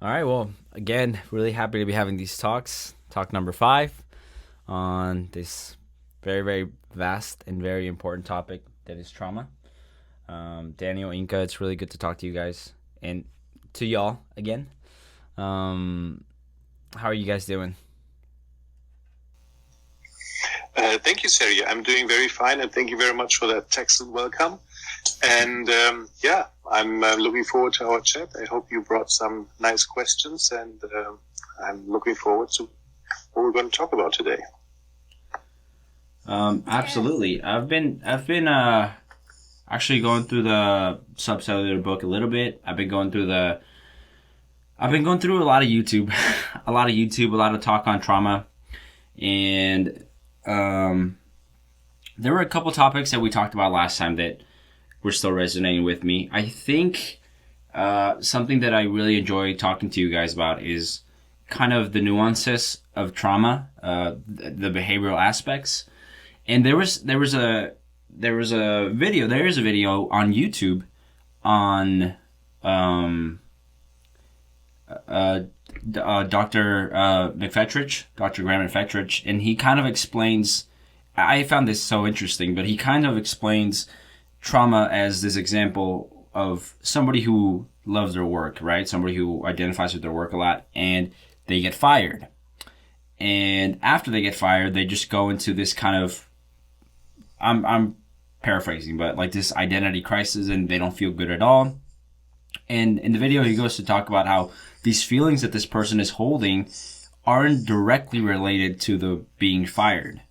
All right. Well, again, really happy to be having these talks. Talk number 5 on this very, very vast and very important topic that is trauma. Daniel, Inca, it's really good to talk to you guys and to y'all again. How are you guys doing? Thank you, Seri. I'm doing very fine, and thank you very much for that excellent welcome. And I'm looking forward to our chat. I hope you brought some nice questions, and I'm looking forward to what we're going to talk about today. Absolutely. I've been actually going through the subcellular book a little bit. I've been going through a lot of YouTube, a lot of talk on trauma, and there were a couple topics that we talked about last time that were still resonating with me. I think something that I really enjoy talking to you guys about is kind of the nuances of trauma, the behavioral aspects. And there is a video on YouTube on Dr. Dr. Graham McFetrich, and he kind of explains. I found this so interesting, but he kind of explains trauma as this example of somebody who loves their work, right? Somebody who identifies with their work a lot, and they get fired. And after they get fired, they just go into this kind of, I'm paraphrasing, but like this identity crisis, and they don't feel good at all. And in the video, he goes to talk about how these feelings that this person is holding aren't directly related to the being fired.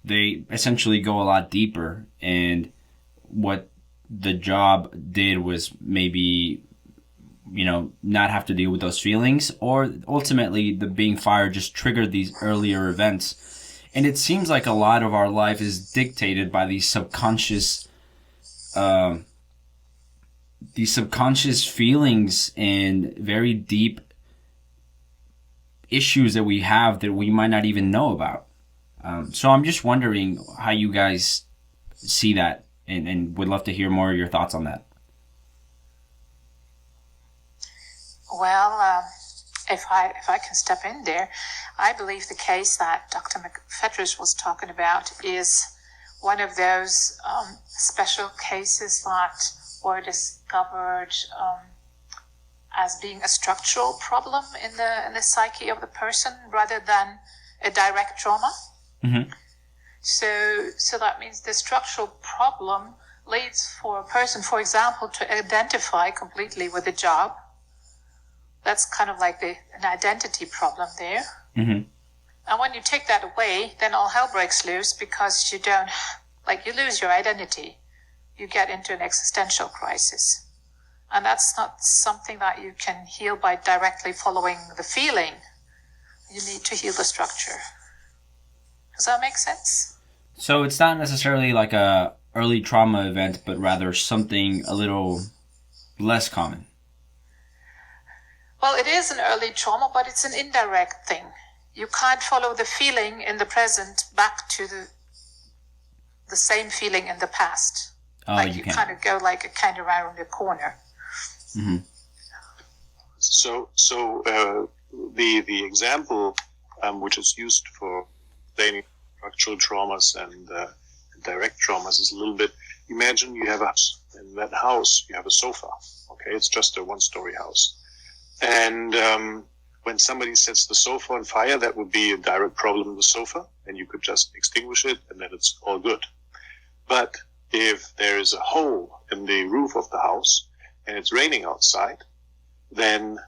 They essentially go a lot deeper, and what the job did was maybe, not have to deal with those feelings, or ultimately the being fired just triggered these earlier events. And it seems like a lot of our life is dictated by these subconscious feelings and very deep issues that we have that we might not even know about. So I'm just wondering how you guys see that, and would love to hear more of your thoughts on that. Well, if I can step in there, I believe the case that Dr. McFetrich was talking about is one of those special cases that were discovered as being a structural problem in the psyche of the person rather than a direct trauma. Mm-hmm. So that means the structural problem leads for a person, for example, to identify completely with the job. That's kind of like an identity problem there. Mm-hmm. And when you take that away, then all hell breaks loose because you lose your identity. You get into an existential crisis. And that's not something that you can heal by directly following the feeling. You need to heal the structure. Does that make sense? So it's not necessarily like a early trauma event, but rather something a little less common. Well, it is an early trauma, but it's an indirect thing. You can't follow the feeling in the present back to the same feeling in the past. Oh, you can kind of go like a kind of around the corner. Mm-hmm. So the example which is used for explaining structural traumas and direct traumas is a little bit. Imagine you have a house. In that house, you have a sofa. Okay, it's just a one-story house, and when somebody sets the sofa on fire, that would be a direct problem with the sofa, and you could just extinguish it, and then it's all good. But if there is a hole in the roof of the house and it's raining outside, then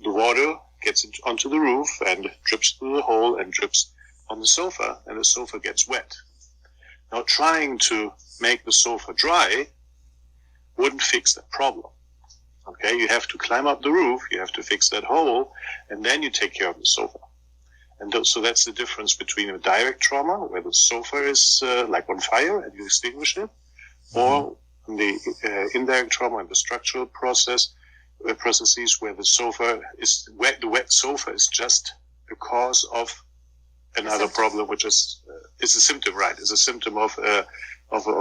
the water gets onto the roof and drips through the hole and drips on the sofa, and the sofa gets wet. Now, trying to make the sofa dry wouldn't fix that problem. Okay, you have to climb up the roof, you have to fix that hole, and then you take care of the sofa. And so that's the difference between a direct trauma, where the sofa is like on fire and you extinguish it, or the indirect trauma and the structural processes where the sofa is wet. The wet sofa is just the cause of another problem, which is a symptom, right? Is a symptom of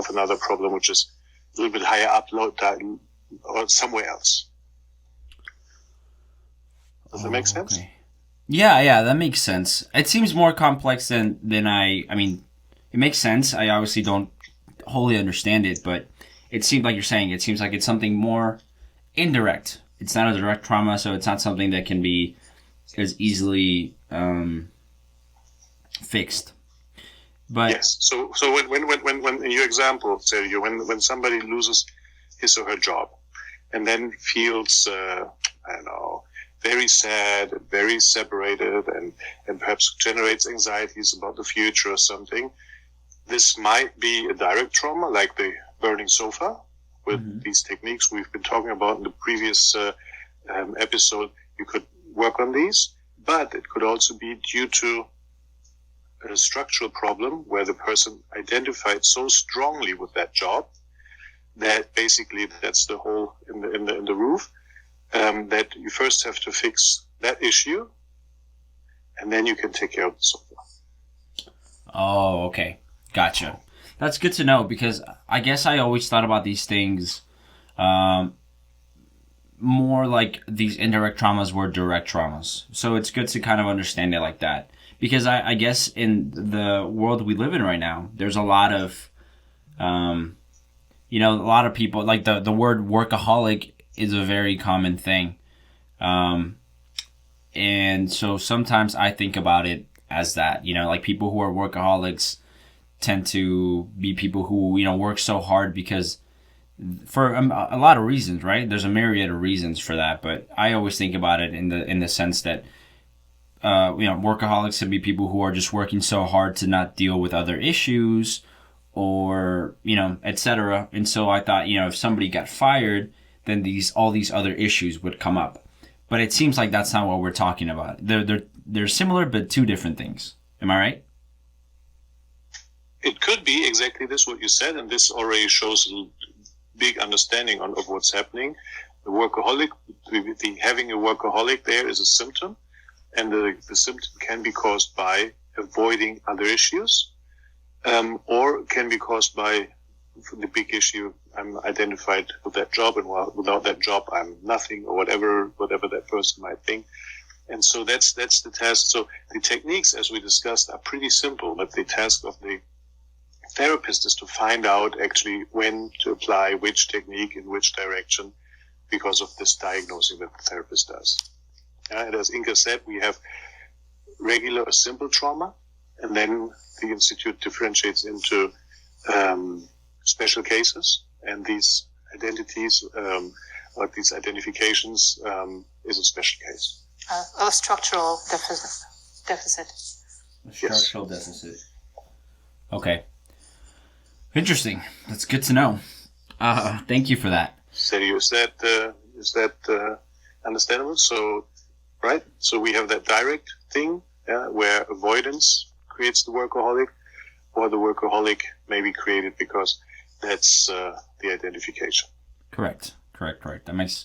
another problem, which is a little bit higher up, or somewhere else. Does that make sense? Okay. Yeah, that makes sense. It seems more complex than I mean, it makes sense. I obviously don't wholly understand it, but it seems like you're saying it seems like it's something more indirect. It's not a direct trauma, so it's not something that can be as easily fixed. But yes. So when in your example, Sergio, when somebody loses his or her job and then feels I don't know, very sad, very separated, and perhaps generates anxieties about the future or something, this might be a direct trauma, like the burning sofa, with these techniques we've been talking about in the previous episode. You could work on these, but it could also be due to a structural problem where the person identified so strongly with that job that basically that's the hole in the roof. That you first have to fix that issue, and then you can take care of the sofa. oh, okay, gotcha. That's good to know because I guess I always thought about these things more like these indirect traumas were direct traumas. So it's good to kind of understand it like that. Because I guess in the world we live in right now, there's a lot of, a lot of people, like the word workaholic is a very common thing. And so sometimes I think about it as that, like people who are workaholics tend to be people who, work so hard because for a lot of reasons, right? There's a myriad of reasons for that, but I always think about it in the sense that workaholics can be people who are just working so hard to not deal with other issues or, etc. And so I thought, if somebody got fired, then all these other issues would come up. But it seems like that's not what we're talking about. They're similar, but two different things. Am I right? It could be exactly this, what you said, and this already shows a big understanding of what's happening. The workaholic, having a workaholic there is a symptom. And the symptom can be caused by avoiding other issues, or can be caused by the big issue. I'm identified with that job, and without that job, I'm nothing, or whatever that person might think. And so that's the task. So the techniques, as we discussed, are pretty simple, but the task of the therapist is to find out actually when to apply which technique in which direction, because of this diagnosing that the therapist does. And as Inga said, we have regular or simple trauma, and then the Institute differentiates into special cases, and these identities or these identifications is a special case. A structural deficit. A structural deficit. Okay. Interesting. That's good to know. Thank you for that. Sergio, is that understandable? So, right? So we have that direct thing, where avoidance creates the workaholic, or the workaholic may be created because that's the identification. Correct. That makes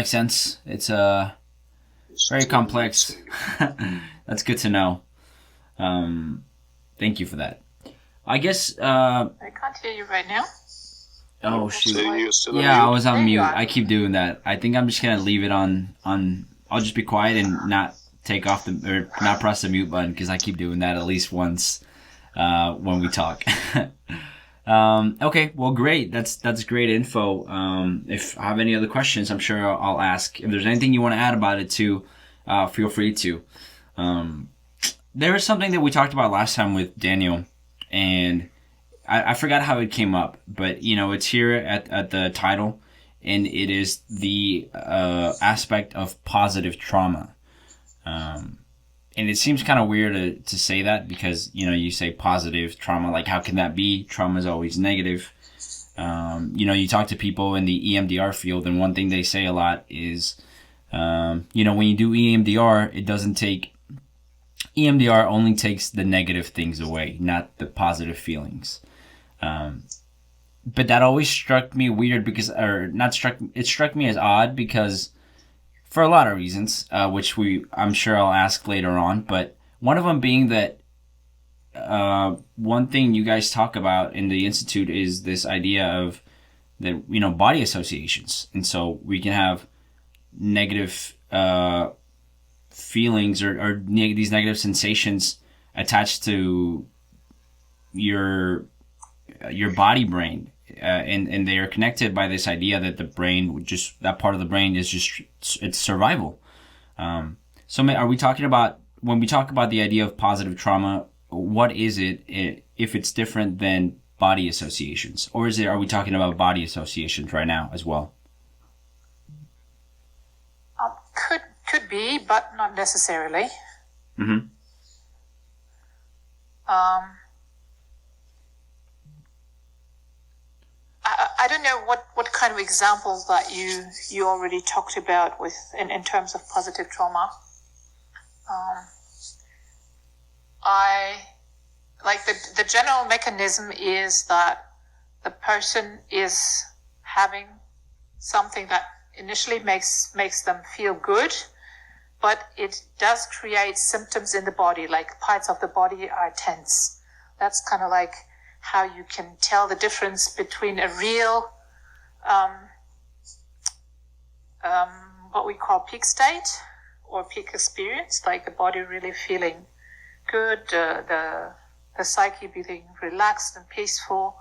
sense. It's very complex. That's good to know. Thank you for that. I guess. I can't hear you right now. Oh shoot! Yeah, I was on mute. I keep doing that. I think I'm just gonna leave it on. I'll just be quiet and not take off or not press the mute button because I keep doing that at least once when we talk. Okay, well, great. That's great info. If I have any other questions, I'm sure I'll ask. If there's anything you want to add about it too, feel free to. There was something that we talked about last time with Daniel, and I forgot how it came up, but it's here at the title, and it is the aspect of positive trauma. And it seems kind of weird to say that because, you say positive trauma, like how can that be? Trauma is always negative. You talk to people in the EMDR field, and one thing they say a lot is, when you do EMDR, EMDR only takes the negative things away, not the positive feelings. But that always struck me weird it struck me as odd because for a lot of reasons, which I'm sure I'll ask later on, but one of them being that one thing you guys talk about in the Institute is this idea of the body associations. And so we can have negative feelings or these negative sensations attached to your body brain, and they are connected by this idea that the brain, just that part of the brain, is just it's survival. So are we talking about, when we talk about the idea of positive trauma, what is it if it's different than body associations, or are we talking about body associations right now as well? Could be, but not necessarily. Mm-hmm. I don't know what kind of examples that you already talked about with in terms of positive trauma. I like the general mechanism is that the person is having something that initially makes them feel good, but it does create symptoms in the body, like parts of the body are tense. That's kind of like how you can tell the difference between a real, what we call peak state or peak experience, like the body really feeling good, the psyche being relaxed and peaceful.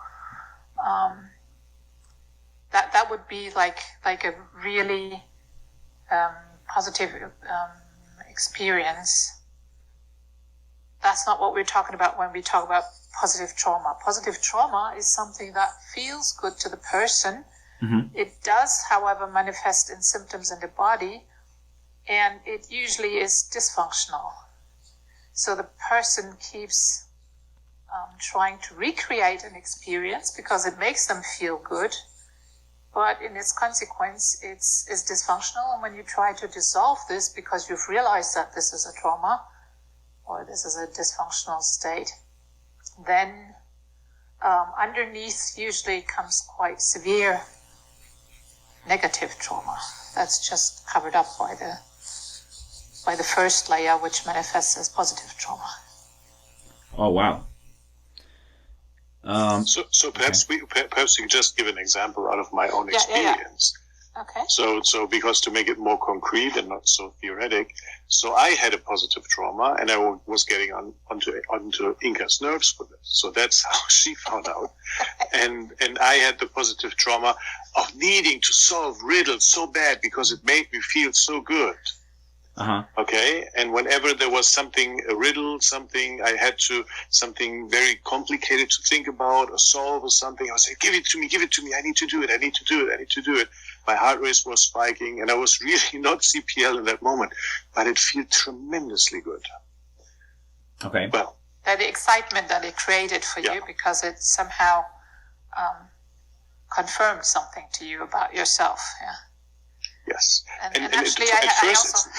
That would be like a really positive experience. That's not what we're talking about when we talk about positive trauma. Positive trauma is something that feels good to the person. Mm-hmm. It does, however, manifest in symptoms in the body, and it usually is dysfunctional. So the person keeps trying to recreate an experience because it makes them feel good, but in its consequence, it's dysfunctional. And when you try to dissolve this because you've realized that this is a trauma or this is a dysfunctional state, then underneath usually comes quite severe negative trauma. That's just covered up by the first layer, which manifests as positive trauma. Oh, wow. So perhaps we can just give an example out of my own experience. Yeah. Okay. So because to make it more concrete and not so theoretic, so I had a positive trauma and I was getting onto Inka's nerves with it. So that's how she found out. and I had the positive trauma of needing to solve riddles so bad because it made me feel so good. Uh-huh. Okay, and whenever there was a riddle, something very complicated to think about or solve or something, I would say, give it to me, I need to do it. My heart rate was spiking, and I was really not CPL in that moment, but it felt tremendously good. Okay. Well, the excitement that it created for you, because it somehow confirmed something to you about yourself. Yeah. Yes. And actually, I also.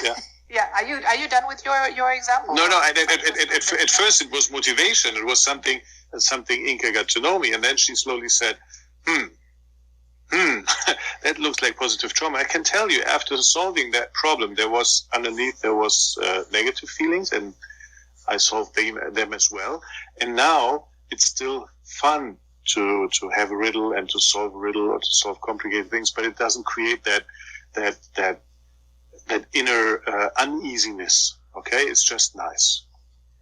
Yeah. Are you done with your example? No. At first, it was motivation. It was something Inka got to know me, and then she slowly said, that looks like positive trauma. I can tell you, after solving that problem, there was negative feelings, and I solved them as well. And now it's still fun to have a riddle and to solve a riddle or to solve complicated things, but it doesn't create that inner uneasiness. Okay, it's just nice.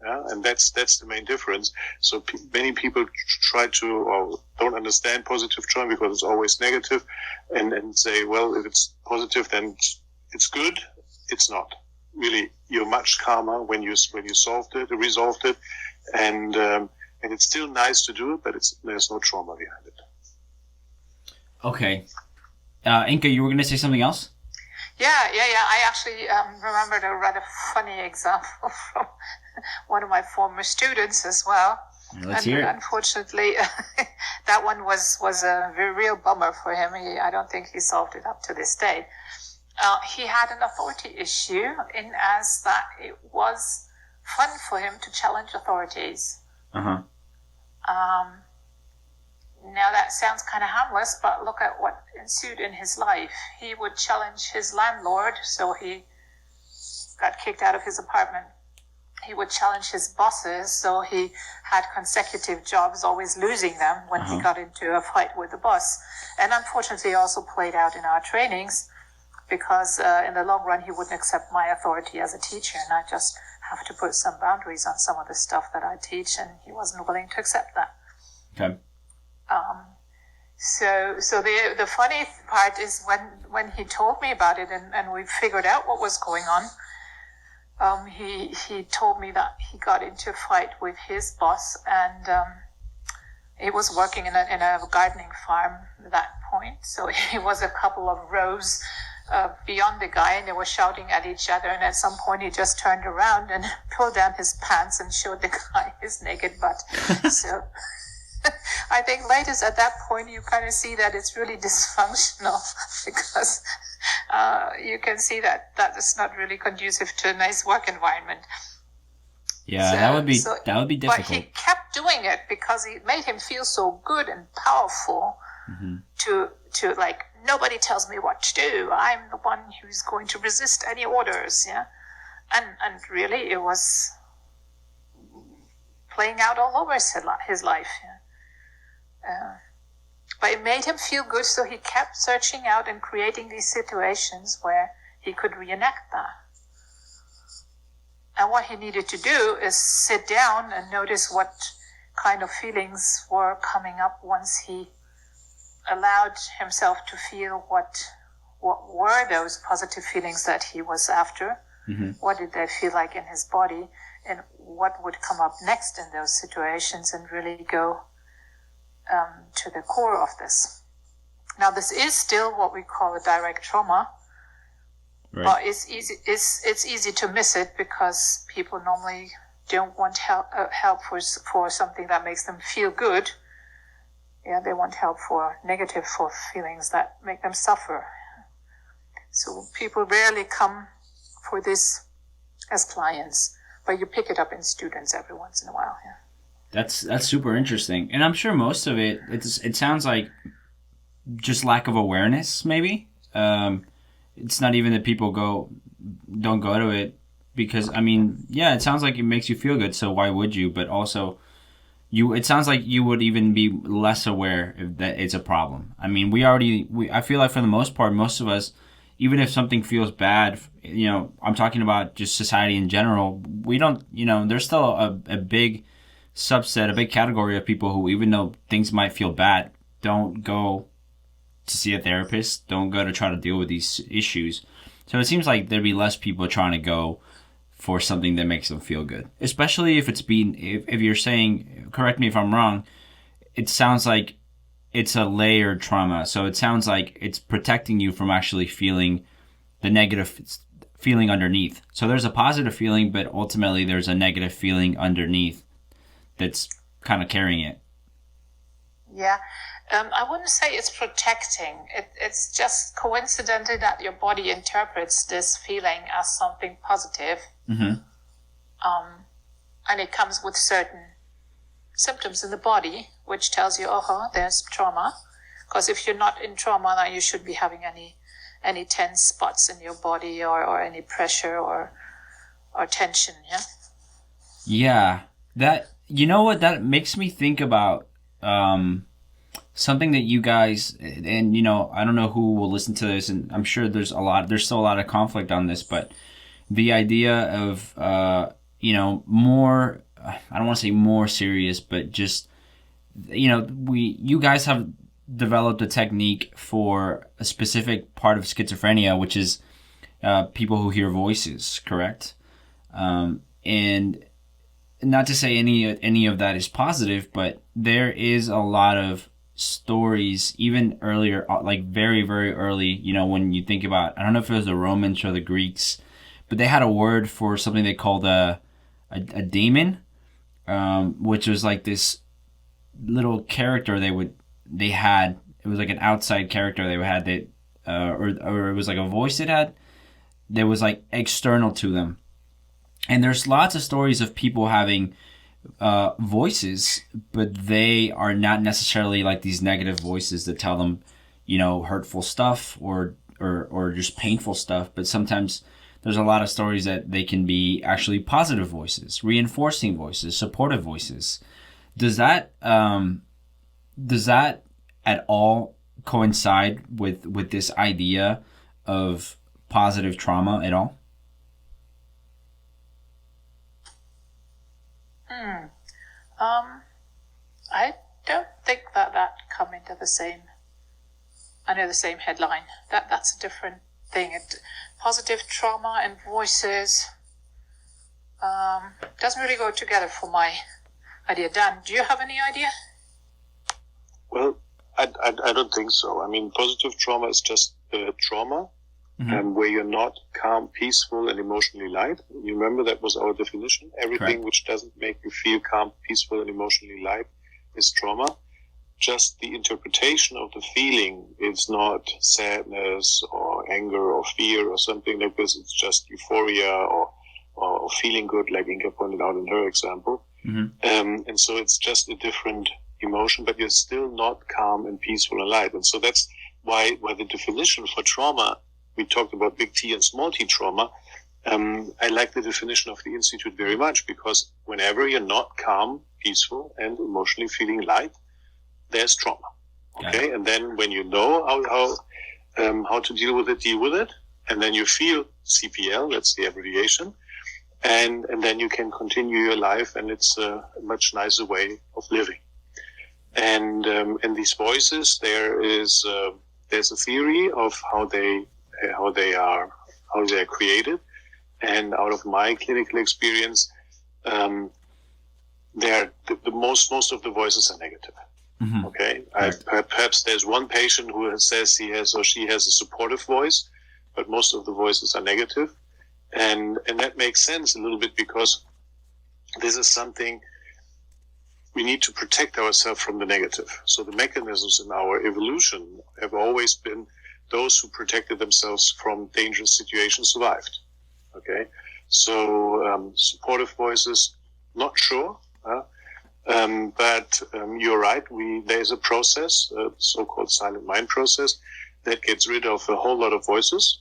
Yeah, and that's the main difference. So many people try to or don't understand positive trauma because it's always negative, and say, well, if it's positive, then it's good. It's not really. You're much calmer when you resolved it, and it's still nice to do it, but there's no trauma behind it. Okay, Inka, you were going to say something else? Yeah. I actually remembered a rather funny example from one of my former students as well. Let's hear it. Unfortunately, that one was a very real bummer for him. I don't think he solved it up to this day. He had an authority issue in as that it was fun for him to challenge authorities. Uh-huh. Now that sounds kind of harmless, but look at what ensued in his life. He would challenge his landlord, so he got kicked out of his apartment. He would challenge his bosses, so he had consecutive jobs, always losing them when he got into a fight with the boss. And unfortunately also played out in our trainings because in the long run he wouldn't accept my authority as a teacher, and I just have to put some boundaries on some of the stuff that I teach, and he wasn't willing to accept that. Okay. So the funny part is when he told me about it and we figured out what was going on, he told me that he got into a fight with his boss, and he was working in a gardening farm at that point. So he was a couple of rows beyond the guy, and they were shouting at each other. And at some point, he just turned around and pulled down his pants and showed the guy his naked butt. So I think latest at that point, you kind of see that it's really dysfunctional because you can see that is not really conducive to a nice work environment. Yeah, that would be difficult. But he kept doing it because it made him feel so good and powerful. Mm-hmm. To like, nobody tells me what to do. I'm the one who's going to resist any orders. Yeah, and really, it was playing out all over his life. Yeah? But it made him feel good, so he kept searching out and creating these situations where he could reenact that. And what he needed to do is sit down and notice what kind of feelings were coming up once he allowed himself to feel what were those positive feelings that he was after. Mm-hmm. What did they feel like in his body, and what would come up next in those situations, and really go to the core of this. Now, this is still what we call a direct trauma. Right. But it's easy to miss it because people normally don't want help for something that makes them feel good. Yeah, they want help for negative feelings that make them suffer. So people rarely come for this as clients, but you pick it up in students every once in a while. Yeah. That's super interesting, and I'm sure most of it sounds like just lack of awareness, maybe. It's not even that people don't go to it because, I mean, yeah, it sounds like it makes you feel good, so why would you? But also, it sounds like you would even be less aware that it's a problem. I mean, I feel like for the most part, most of us, even if something feels bad, I'm talking about just society in general, we don't, there's still a big subset, a big category of people who, even though things might feel bad, don't go to see a therapist, don't go to try to deal with these issues. So it seems like there'd be less people trying to go for something that makes them feel good, especially if if you're saying, correct me if I'm wrong, it sounds like it's a layered trauma. So it sounds like it's protecting you from actually feeling the negative feeling underneath. So there's a positive feeling, but ultimately there's a negative feeling underneath that's kind of carrying it. Yeah. I wouldn't say it's protecting. It's just coincidentally that your body interprets this feeling as something positive. Mm-hmm. And it comes with certain symptoms in the body, which tells you, there's trauma. Because if you're not in trauma, then you shouldn't be having any tense spots in your body or any pressure or tension, yeah? Yeah. That makes me think about something that you guys, and I don't know who will listen to this, and I'm sure there's still a lot of conflict on this, but the idea of more, I don't want to say more serious, but just you guys have developed a technique for a specific part of schizophrenia, which is people who hear voices, correct? And not to say any of that is positive, but there is a lot of stories, even earlier, like very, very early, when you think about, I don't know if it was the Romans or the Greeks, but they had a word for something they called a daemon, which was like this little character they had. It was like an outside character they had that, or it was like a voice it had that was like external to them. And there's lots of stories of people having voices, but they are not necessarily like these negative voices that tell them, hurtful stuff or just painful stuff. But sometimes there's a lot of stories that they can be actually positive voices, reinforcing voices, supportive voices. Does that at all coincide with this idea of positive trauma at all? I don't think that come into the same, under the same headline. That's a different thing. Positive trauma and voices doesn't really go together for my idea. Dan, do you have any idea? Well, I don't think so. I mean, positive trauma is just trauma, where you're not calm, peaceful, and emotionally light. You remember that was our definition. Everything Correct. which doesn't make you feel calm, peaceful, and emotionally light is trauma. Just the interpretation of the feeling is not sadness or anger or fear or something like this. It's just euphoria or feeling good, like Inga pointed out in her example. And so it's just a different emotion, but you're still not calm and peaceful and light. And so that's why the definition for trauma, we talked about big T and small t trauma. I like the definition of the Institute very much, because whenever you're not calm, peaceful, and emotionally feeling light, there's trauma. Okay, and then when you know how to deal with it, and then you feel CPL, that's the abbreviation, and then you can continue your life, and it's a much nicer way of living. And these voices, there's a theory of how they are created, and out of my clinical experience, most of the voices are negative. Okay, perhaps there's one patient who says he has or she has a supportive voice, but most of the voices are negative, and that makes sense a little bit, because this is something we need to protect ourselves from the negative. So the mechanisms in our evolution have always been those who protected themselves from dangerous situations survived. Okay, so supportive voices, not sure. But you're right. There's a process, a so-called silent mind process, that gets rid of a whole lot of voices.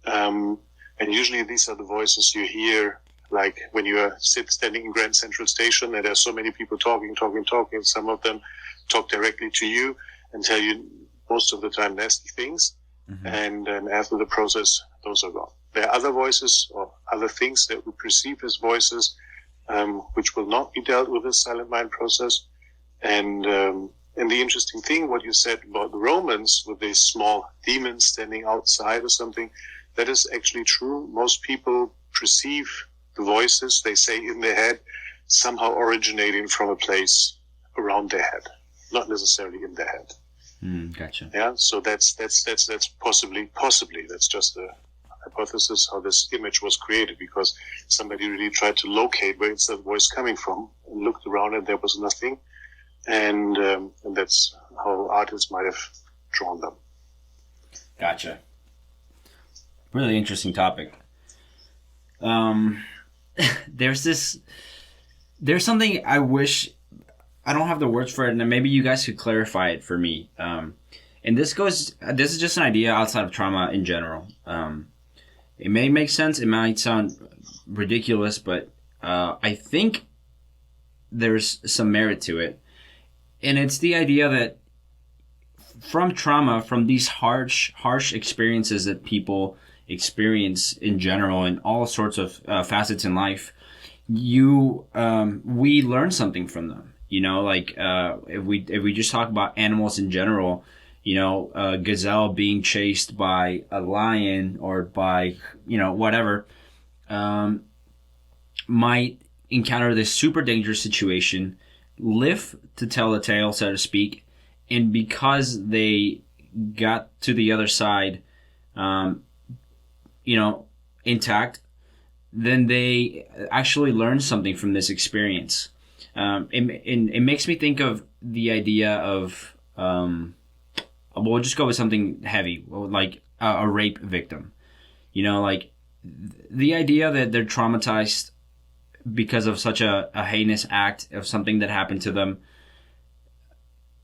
And usually these are the voices you hear, like when you are standing in Grand Central Station, and there's so many people talking. And some of them talk directly to you and tell you most of the time nasty things. And then after the process, those are gone. There are other voices or other things that we perceive as voices, which will not be dealt with this silent mind process. And the interesting thing, what you said about the Romans with these small demons standing outside or something, that is actually true. Most people perceive the voices, they say in their head, somehow originating from a place around their head, not necessarily in their head. Gotcha. Yeah, so that's possibly that's just a hypothesis how this image was created, because somebody really tried to locate where is that voice coming from, and looked around and there was nothing, and that's how artists might have drawn them. Gotcha. Really interesting topic. There's something I wish, I don't have the words for it, and maybe you guys could clarify it for me. And this is just an idea outside of trauma in general. It may make sense. It might sound ridiculous, but I think there's some merit to it. And it's the idea that from trauma, from these harsh experiences that people experience in general in all sorts of facets in life, we learn something from them. You know, like if we just talk about animals in general, you know, a gazelle being chased by a lion or by, you know, whatever, might encounter this super dangerous situation, live to tell the tale, so to speak, and because they got to the other side, you know, intact, then they actually learn something from this experience. It makes me think of the idea of, we'll just go with something heavy, like a rape victim. You know, like the idea that they're traumatized because of such a heinous act of something that happened to them,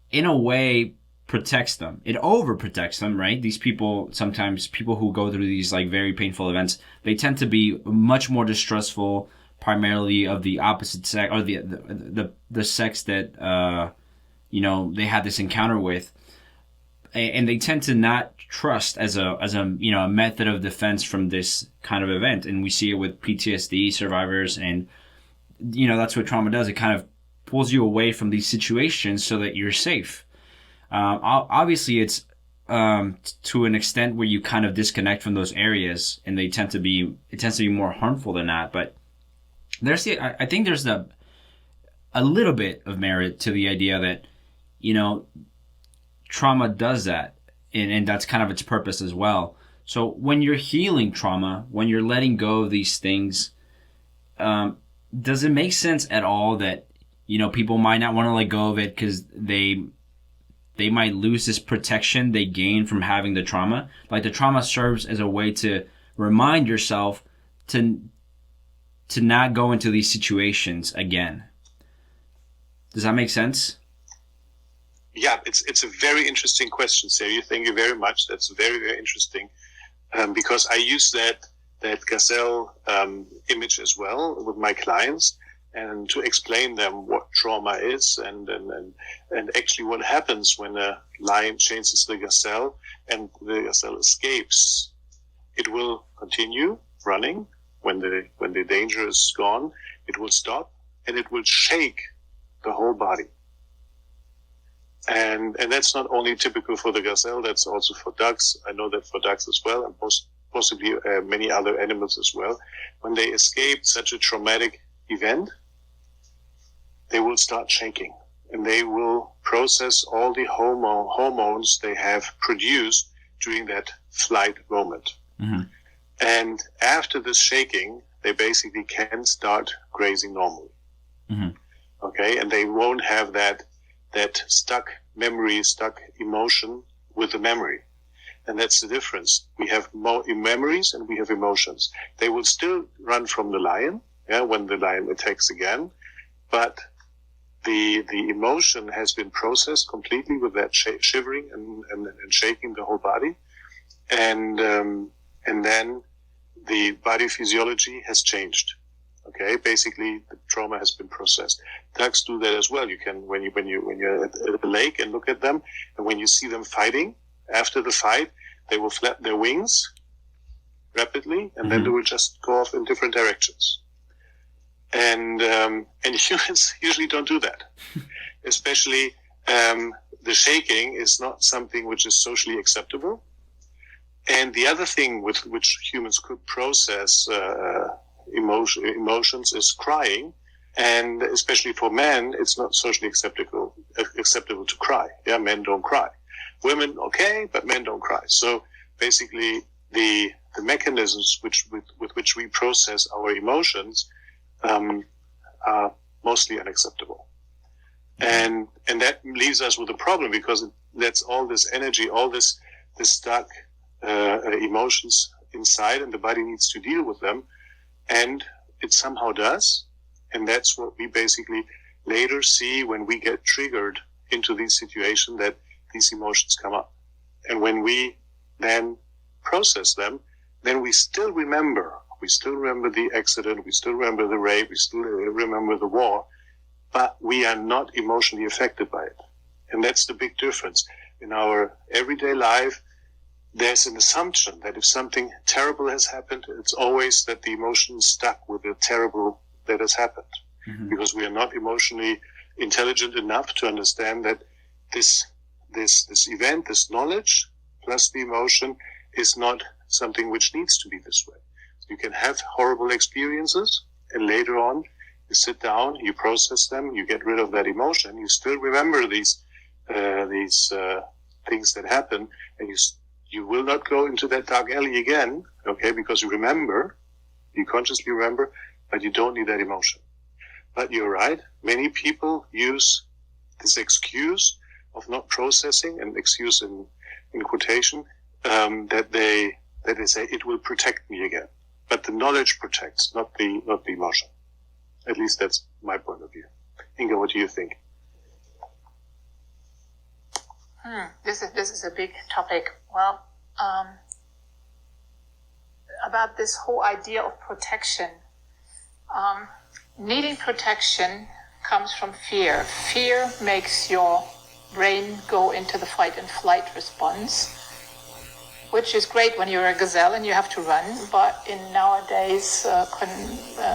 in a way protects them. It overprotects them, right? These people, sometimes people who go through these like very painful events, they tend to be much more distrustful, primarily of the opposite sex, or the sex that you know, they had this encounter with. and they tend to not trust as a a method of defense from this kind of event. And we see it with PTSD survivors, and that's what trauma does. It kind of pulls you away from these situations so that you're safe. Obviously, it's to an extent where you kind of disconnect from those areas, and it tends to be more harmful than that. But I think there's a little bit of merit to the idea that trauma does that, and that's kind of its purpose as well. So when you're healing trauma, when you're letting go of these things, does it make sense at all that people might not want to let go of it because they might lose this protection they gain from having the trauma? Like, the trauma serves as a way to remind yourself to not go into these situations again. Does that make sense? Yeah, it's a very interesting question, Sergio. Thank you very much. That's very, very interesting, because I use that gazelle image as well with my clients, and to explain them what trauma is and actually what happens when a lion chases the gazelle and the gazelle escapes. It will continue running. When the danger is gone, it will stop and it will shake the whole body. And that's not only typical for the gazelle, that's also for ducks. I know that for ducks as well, and possibly many other animals as well. When they escape such a traumatic event, they will start shaking, and they will process all the hormones they have produced during that flight moment. Mm-hmm. And after this shaking, they basically can start grazing normally. Mm-hmm. Okay, and they won't have that stuck memory, stuck emotion with the memory. And that's the difference. We have memories and we have emotions. They will still run from the lion, when the lion attacks again, but the emotion has been processed completely with that shivering and shaking the whole body. And then the body physiology has changed. Okay, basically the trauma has been processed. Ducks do that as well. You can, when you're at the lake and look at them, and when you see them fighting, after the fight, they will flap their wings rapidly, and then they will just go off in different directions. And humans usually don't do that. Especially, the shaking is not something which is socially acceptable. And the other thing with which humans could process emotions is crying, and especially for men, it's not socially acceptable to cry. Yeah, men don't cry. Women, okay, but men don't cry. So basically, the mechanisms with which we process our emotions are mostly unacceptable, and that leaves us with a problem, because that's all this energy, all this stuck emotions inside, and the body needs to deal with them. And it somehow does. And that's what we basically later see when we get triggered into these situations, that these emotions come up. And when we then process them, then we still remember the accident, we still remember the rape, we still remember the war, but we are not emotionally affected by it. And that's the big difference. In our everyday life, there's an assumption that if something terrible has happened, it's always that the emotion is stuck with the terrible that has happened. Mm-hmm. Because we are not emotionally intelligent enough to understand that this event, this knowledge, plus the emotion, is not something which needs to be this way. So you can have horrible experiences, and later on, you sit down, you process them, you get rid of that emotion, you still remember these things that happen, and you will not go into that dark alley again, okay, because you consciously remember, but you don't need that emotion. But you're right, many people use this excuse of not processing, and excuse in quotation, that they say it will protect me again. But the knowledge protects, not the emotion. At least that's my point of view. Inga, what do you think? This is a big topic. Well, about this whole idea of protection. Needing protection comes from fear. Fear makes your brain go into the fight and flight response, which is great when you're a gazelle and you have to run, but in nowadays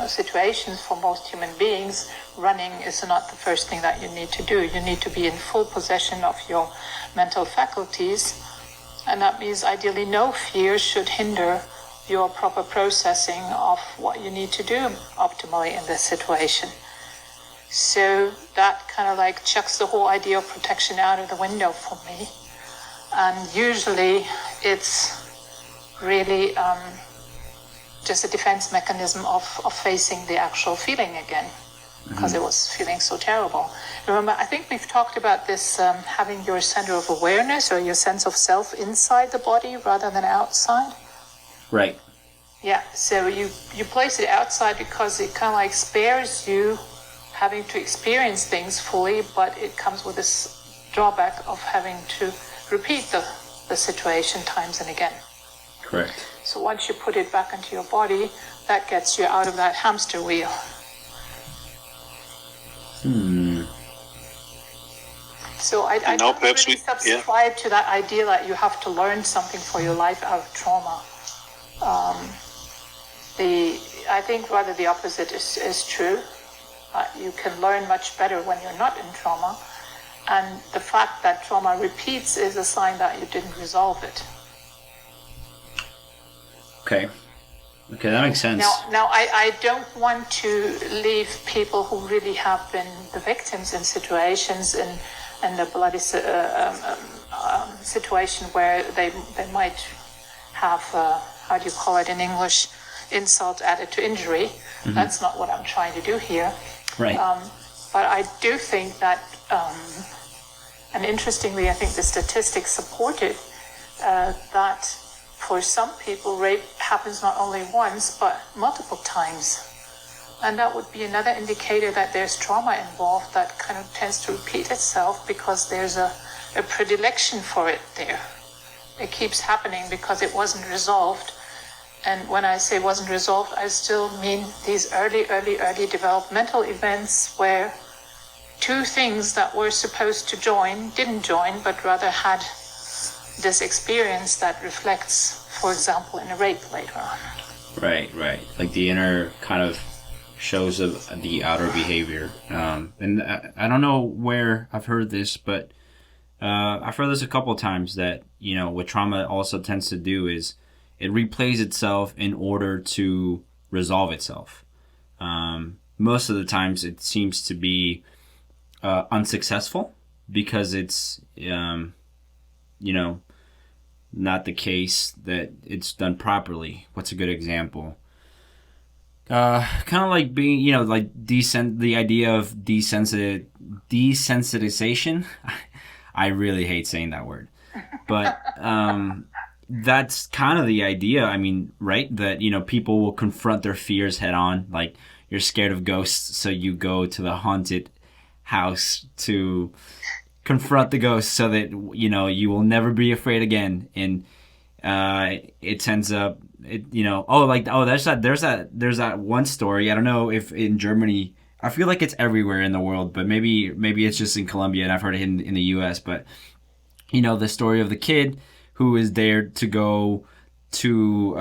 situations for most human beings, running is not the first thing that you need to do. You need to be in full possession of your mental faculties, and that means ideally no fear should hinder your proper processing of what you need to do optimally in this situation. So that kind of like chucks the whole idea of protection out of the window for me. And usually it's really just a defense mechanism of facing the actual feeling again, because it was feeling so terrible. Remember, I think we've talked about this, having your center of awareness or your sense of self inside the body rather than outside. Right. Yeah, so you place it outside because it kind of like spares you having to experience things fully, but it comes with this drawback of having to repeat the situation times and again. Correct. So once you put it back into your body, that gets you out of that hamster wheel. So I don't really subscribe to that idea that you have to learn something for your life out of trauma. I think rather the opposite is true. You can learn much better when you're not in trauma. And the fact that trauma repeats is a sign that you didn't resolve it. Okay, that makes sense. Now I don't want to leave people who really have been the victims in situations in the bloody situation where they might have, how do you call it in English, insult added to injury. That's not what I'm trying to do here. Right. But I do think that, and interestingly, I think the statistics support it, that for some people, rape happens not only once, but multiple times. And that would be another indicator that there's trauma involved that kind of tends to repeat itself because there's a predilection for it there. It keeps happening because it wasn't resolved. And when I say wasn't resolved, I still mean these early developmental events where two things that were supposed to join didn't join, but rather had this experience that reflects, for example, in a rape later on. Right. Like the inner kind of shows of the outer behavior. And I don't know where I've heard this, but I've heard this a couple of times that, what trauma also tends to do is it replays itself in order to resolve itself. Most of the times it seems to be unsuccessful because it's, not the case that it's done properly. What's a good example? Kind of like being, like the idea of desensitization. I really hate saying that word, but that's kind of the idea. I mean, right? That, people will confront their fears head on. Like, you're scared of ghosts, so you go to the haunted house to confront the ghost so that, you will never be afraid again. And it ends up, there's that one story. I don't know if in Germany, I feel like it's everywhere in the world, but maybe it's just in Colombia, and I've heard it in the US. But, the story of the kid who is there to go to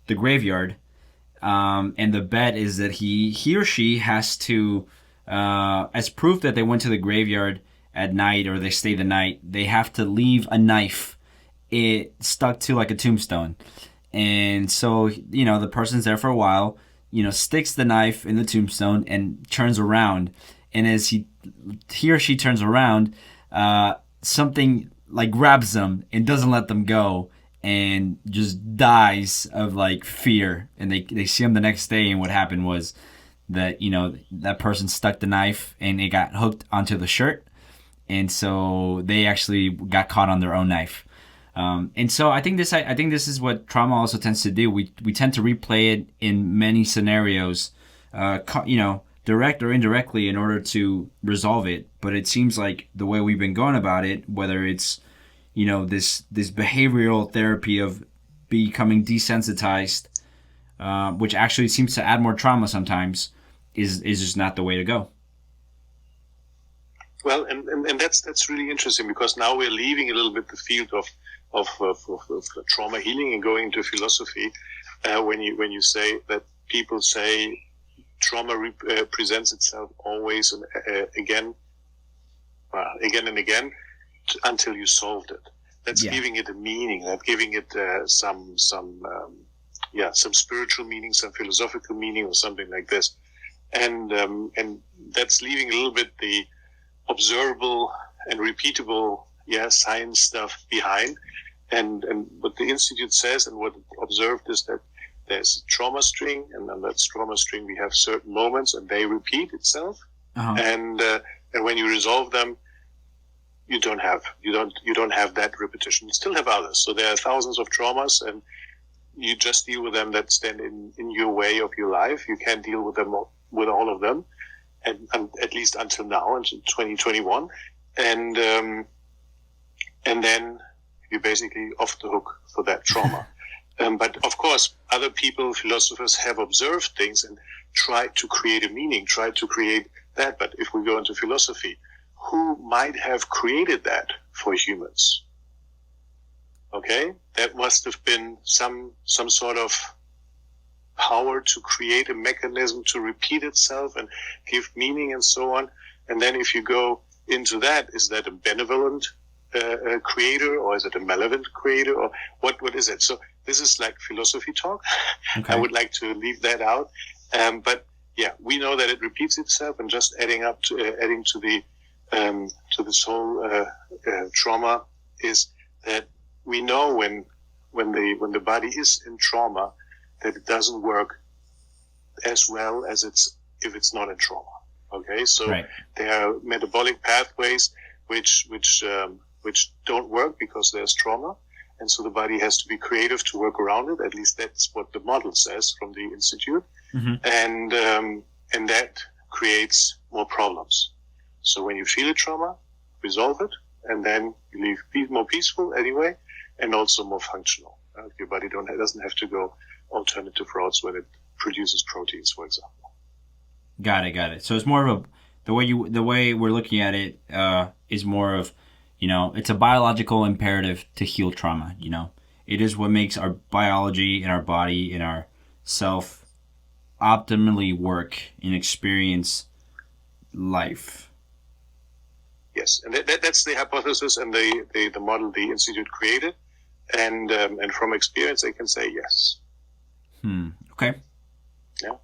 the graveyard, and the bet is that he or she has to, as proof that they went to the graveyard at night or they stayed the night, they have to leave a knife stuck to like a tombstone. And so, the person's there for a while, sticks the knife in the tombstone and turns around. And as he or she turns around, something like grabs them and doesn't let them go and just dies of like fear. And they see him the next day, and what happened was that, that person stuck the knife and it got hooked onto the shirt. And so they actually got caught on their own knife. And so I think this is what trauma also tends to do. We tend to replay it in many scenarios, direct or indirectly, in order to resolve it. But it seems like the way we've been going about it, whether it's, this behavioral therapy of becoming desensitized, which actually seems to add more trauma sometimes, is just not the way to go. Well, and that's really interesting, because now we're leaving a little bit the field of trauma healing and going into philosophy. When you say that people say trauma presents itself always and again and again until you solved it. That's giving it a meaning. That's giving it some spiritual meaning, some philosophical meaning, or something like this. And that's leaving a little bit the observable and repeatable science stuff behind. And what the Institute says and what it observed is that there's a trauma string, and on that trauma string we have certain moments, and they repeat itself. Uh-huh. And when you resolve them, you don't have that repetition. You still have others. So there are thousands of traumas, and you just deal with them that stand in your way of your life. You can't deal with them with all of them, and at least until now, until 2021, and then you're basically off the hook for that trauma. But of course, other people, philosophers, have observed things and tried to create a meaning, tried to create that. But if we go into philosophy, who might have created that for humans? Okay, that must have been some sort of power to create a mechanism to repeat itself and give meaning and so on. And then if you go into that, is that a benevolent creator, or is it a malevolent creator, or what is it? So this is like philosophy talk. Okay. I would like to leave that out. But yeah, we know that it repeats itself, and just adding to this whole trauma is that we know when the body is in trauma that it doesn't work as well as if it's not in trauma. Okay, so right. There are metabolic pathways which don't work because there's trauma, and so the body has to be creative to work around it. At least that's what the model says from the Institute, mm-hmm. And that creates more problems. So when you feel a trauma, resolve it, and then you leave more peaceful anyway, and also more functional. Your body doesn't have to go alternative routes when it produces proteins, for example. Got it. So it's more of the way we're looking at it is more of, it's a biological imperative to heal trauma. It is what makes our biology and our body and our self optimally work and experience life. Yes, and that's the hypothesis and the model the Institute created, and from experience I can say yes. Okay. Yeah.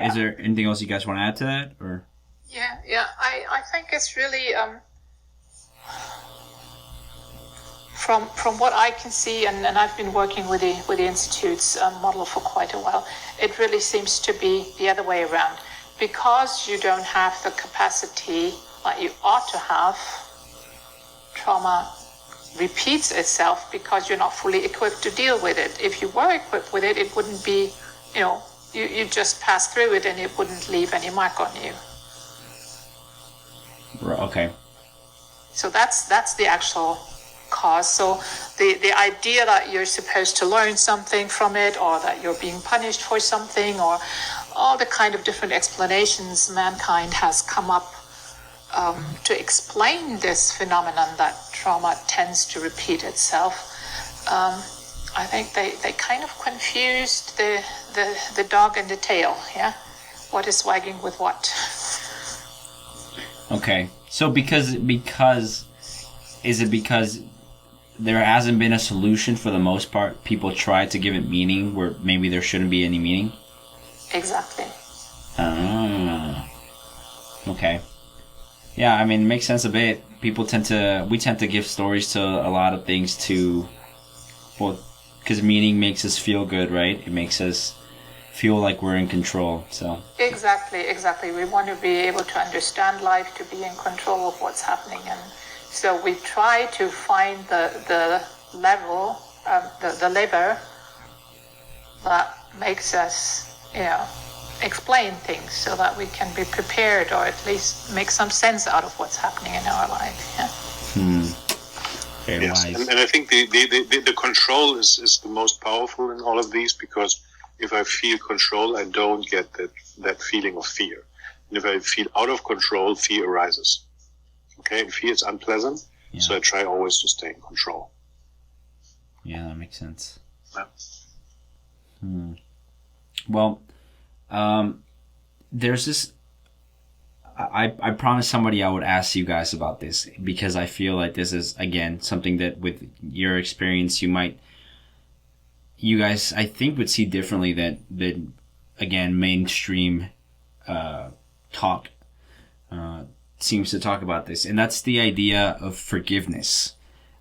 Is there anything else you guys want to add to that, or? Yeah. I think it's really from what I can see, and I've been working with the Institute's model for quite a while. It really seems to be the other way around, because you don't have the capacity that you ought to have. Trauma repeats itself because you're not fully equipped to deal with it. If you were equipped with it, it wouldn't be, you just pass through it and it wouldn't leave any mark on you. Okay. So that's the actual cause. So the idea that you're supposed to learn something from it, or that you're being punished for something, or all the kind of different explanations mankind has come up to explain this phenomenon that trauma tends to repeat itself. I think they kind of confused the dog and the tail. Yeah, what is wagging with what? Okay, so because is it because there hasn't been a solution for the most part? People try to give it meaning where maybe there shouldn't be any meaning. Exactly. Okay. Yeah, I mean, it makes sense a bit. We tend to give stories to a lot of things because meaning makes us feel good, right? It makes us feel like we're in control, so. Exactly. We want to be able to understand life, to be in control of what's happening, and so we try to find the level, the lever that makes us, explain things so that we can be prepared, or at least make some sense out of what's happening in our life. Yeah. Very yes, wise. and I think the control is the most powerful in all of these, because if I feel control, I don't get that feeling of fear. And if I feel out of control, fear arises. Okay, and fear is unpleasant, so I try always to stay in control. Yeah, that makes sense. Yeah. Well, there's this. I promised somebody I would ask you guys about this, because I feel like this is, again, something that with your experience you guys I think would see differently than again mainstream talk seems to talk about this, and that's the idea of forgiveness.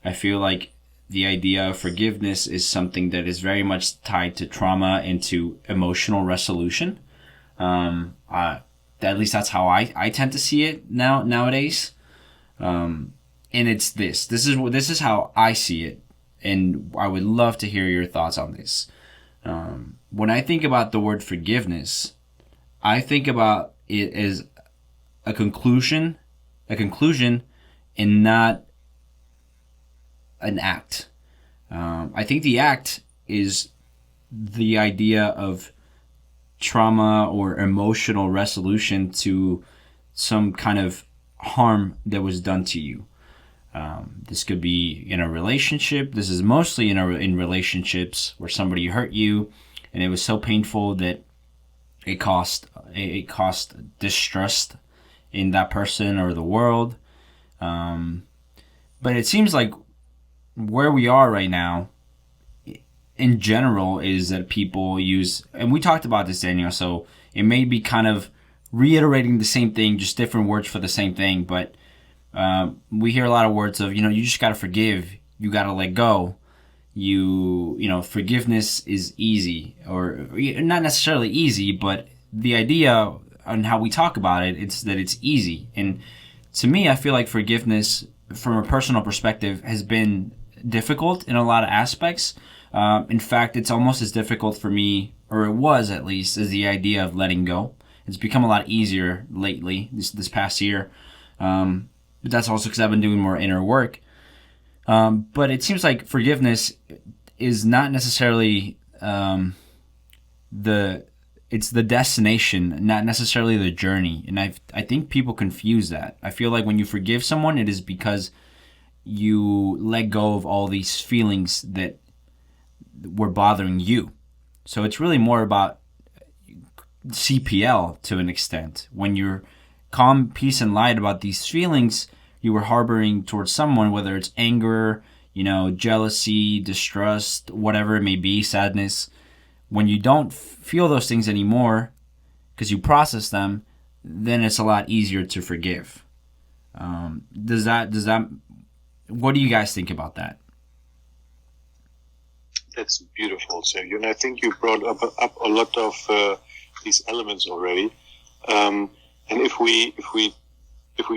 I feel like the idea of forgiveness is something that is very much tied to trauma and to emotional resolution. At least that's how I tend to see it nowadays. And it's this is how I see it, and I would love to hear your thoughts on this. When I think about the word forgiveness, I think about it as a conclusion and not an act. I think the act is the idea of trauma or emotional resolution to some kind of harm that was done to you. This could be in a relationship. This is mostly in relationships where somebody hurt you, and it was so painful that it caused distrust in that person or the world. But it seems like where we are right now, in general, is that people use, and we talked about this, Daniel, so it may be kind of reiterating the same thing, just different words for the same thing, but we hear a lot of words of, you just got to forgive, you got to let go, forgiveness is easy, or not necessarily easy, but the idea on how we talk about it, it's that it's easy. And to me, I feel like forgiveness, from a personal perspective, has been difficult in a lot of aspects. In fact, it's almost as difficult for me, or it was at least, as the idea of letting go. It's become a lot easier lately, this past year. But that's also because I've been doing more inner work. But it seems like forgiveness is not necessarily it's the destination, not necessarily the journey. And I think people confuse that. I feel like when you forgive someone, it is because you let go of all these feelings that were bothering you. So it's really more about CPL to an extent. When you're calm, peace, and light about these feelings you were harboring towards someone, whether it's anger, jealousy, distrust, whatever it may be, sadness. When you don't feel those things anymore because you process them, then it's a lot easier to forgive. Does that? What do you guys think about that? That's beautiful, Sergio. And I think you brought up a lot of these elements already. And if we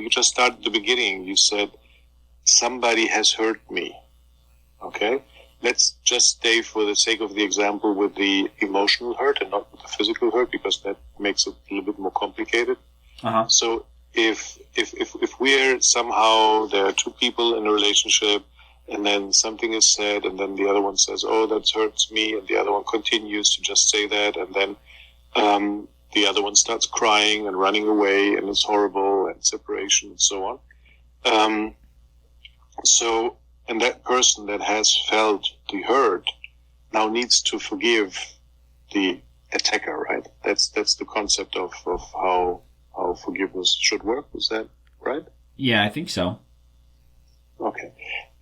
just start at the beginning, you said somebody has hurt me. Okay, let's just stay, for the sake of the example, with the emotional hurt and not with the physical hurt, because that makes it a little bit more complicated. Uh-huh. So if we're somehow, there are two people in a relationship, and then something is said, and then the other one says, "Oh, that hurts me," and the other one continues to just say that, and then the other one starts crying and running away, and it's horrible, and separation, and so on. And that person that has felt the hurt now needs to forgive the attacker, right? That's the concept of how forgiveness should work. Is that right? Yeah, I think so. Okay.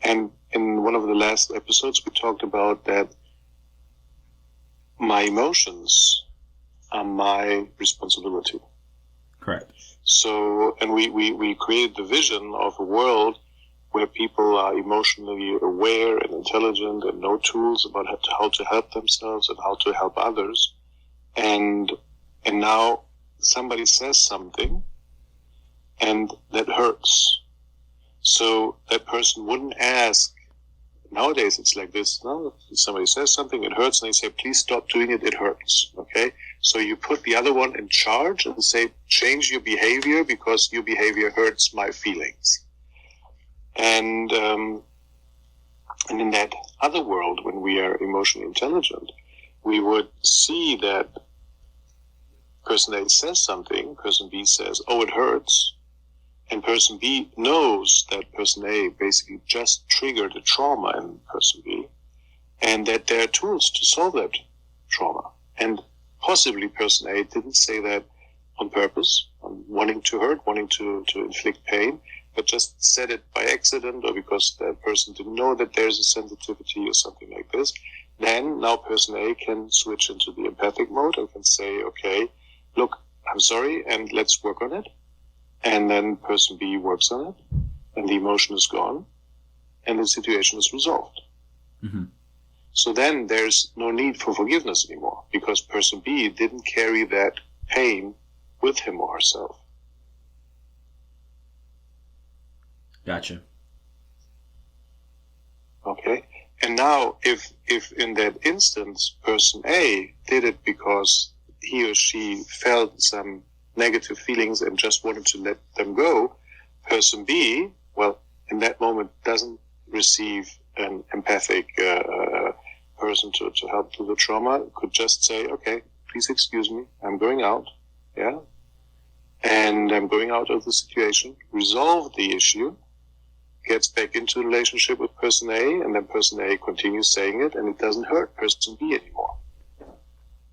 And in one of the last episodes, we talked about that my emotions are my responsibility. Correct. So, and we created the vision of a world where people are emotionally aware and intelligent and know tools about how to help themselves and how to help others. And now somebody says something and that hurts. So that person wouldn't ask. Nowadays it's like this. No, somebody says something, it hurts, and they say, "Please stop doing it, it hurts." Okay? So you put the other one in charge and say, "Change your behavior because your behavior hurts my feelings." And in that other world, when we are emotionally intelligent, we would see that person A says something, person B says, "Oh, it hurts," and person B knows that person A basically just triggered a trauma in person B, and that there are tools to solve that trauma. And possibly person A didn't say that on purpose, on wanting to hurt, wanting to inflict pain, but just said it by accident or because that person didn't know that there's a sensitivity or something like this. Then now person A can switch into the empathic mode and can say, okay, look, I'm sorry, and let's work on it. And then person B works on it, and the emotion is gone, and the situation is resolved. Mm-hmm. So then there's no need for forgiveness anymore, because person B didn't carry that pain with him or herself. Gotcha. Okay. And now if in that instance person A did it because he or she felt some negative feelings and just wanted to let them go, person B, well, in that moment doesn't receive an empathic person to help through the trauma, could just say, okay, please excuse me, I'm going out, yeah, and I'm going out of the situation, resolve the issue, gets back into a relationship with person A, and then person A continues saying it, and it doesn't hurt person B anymore.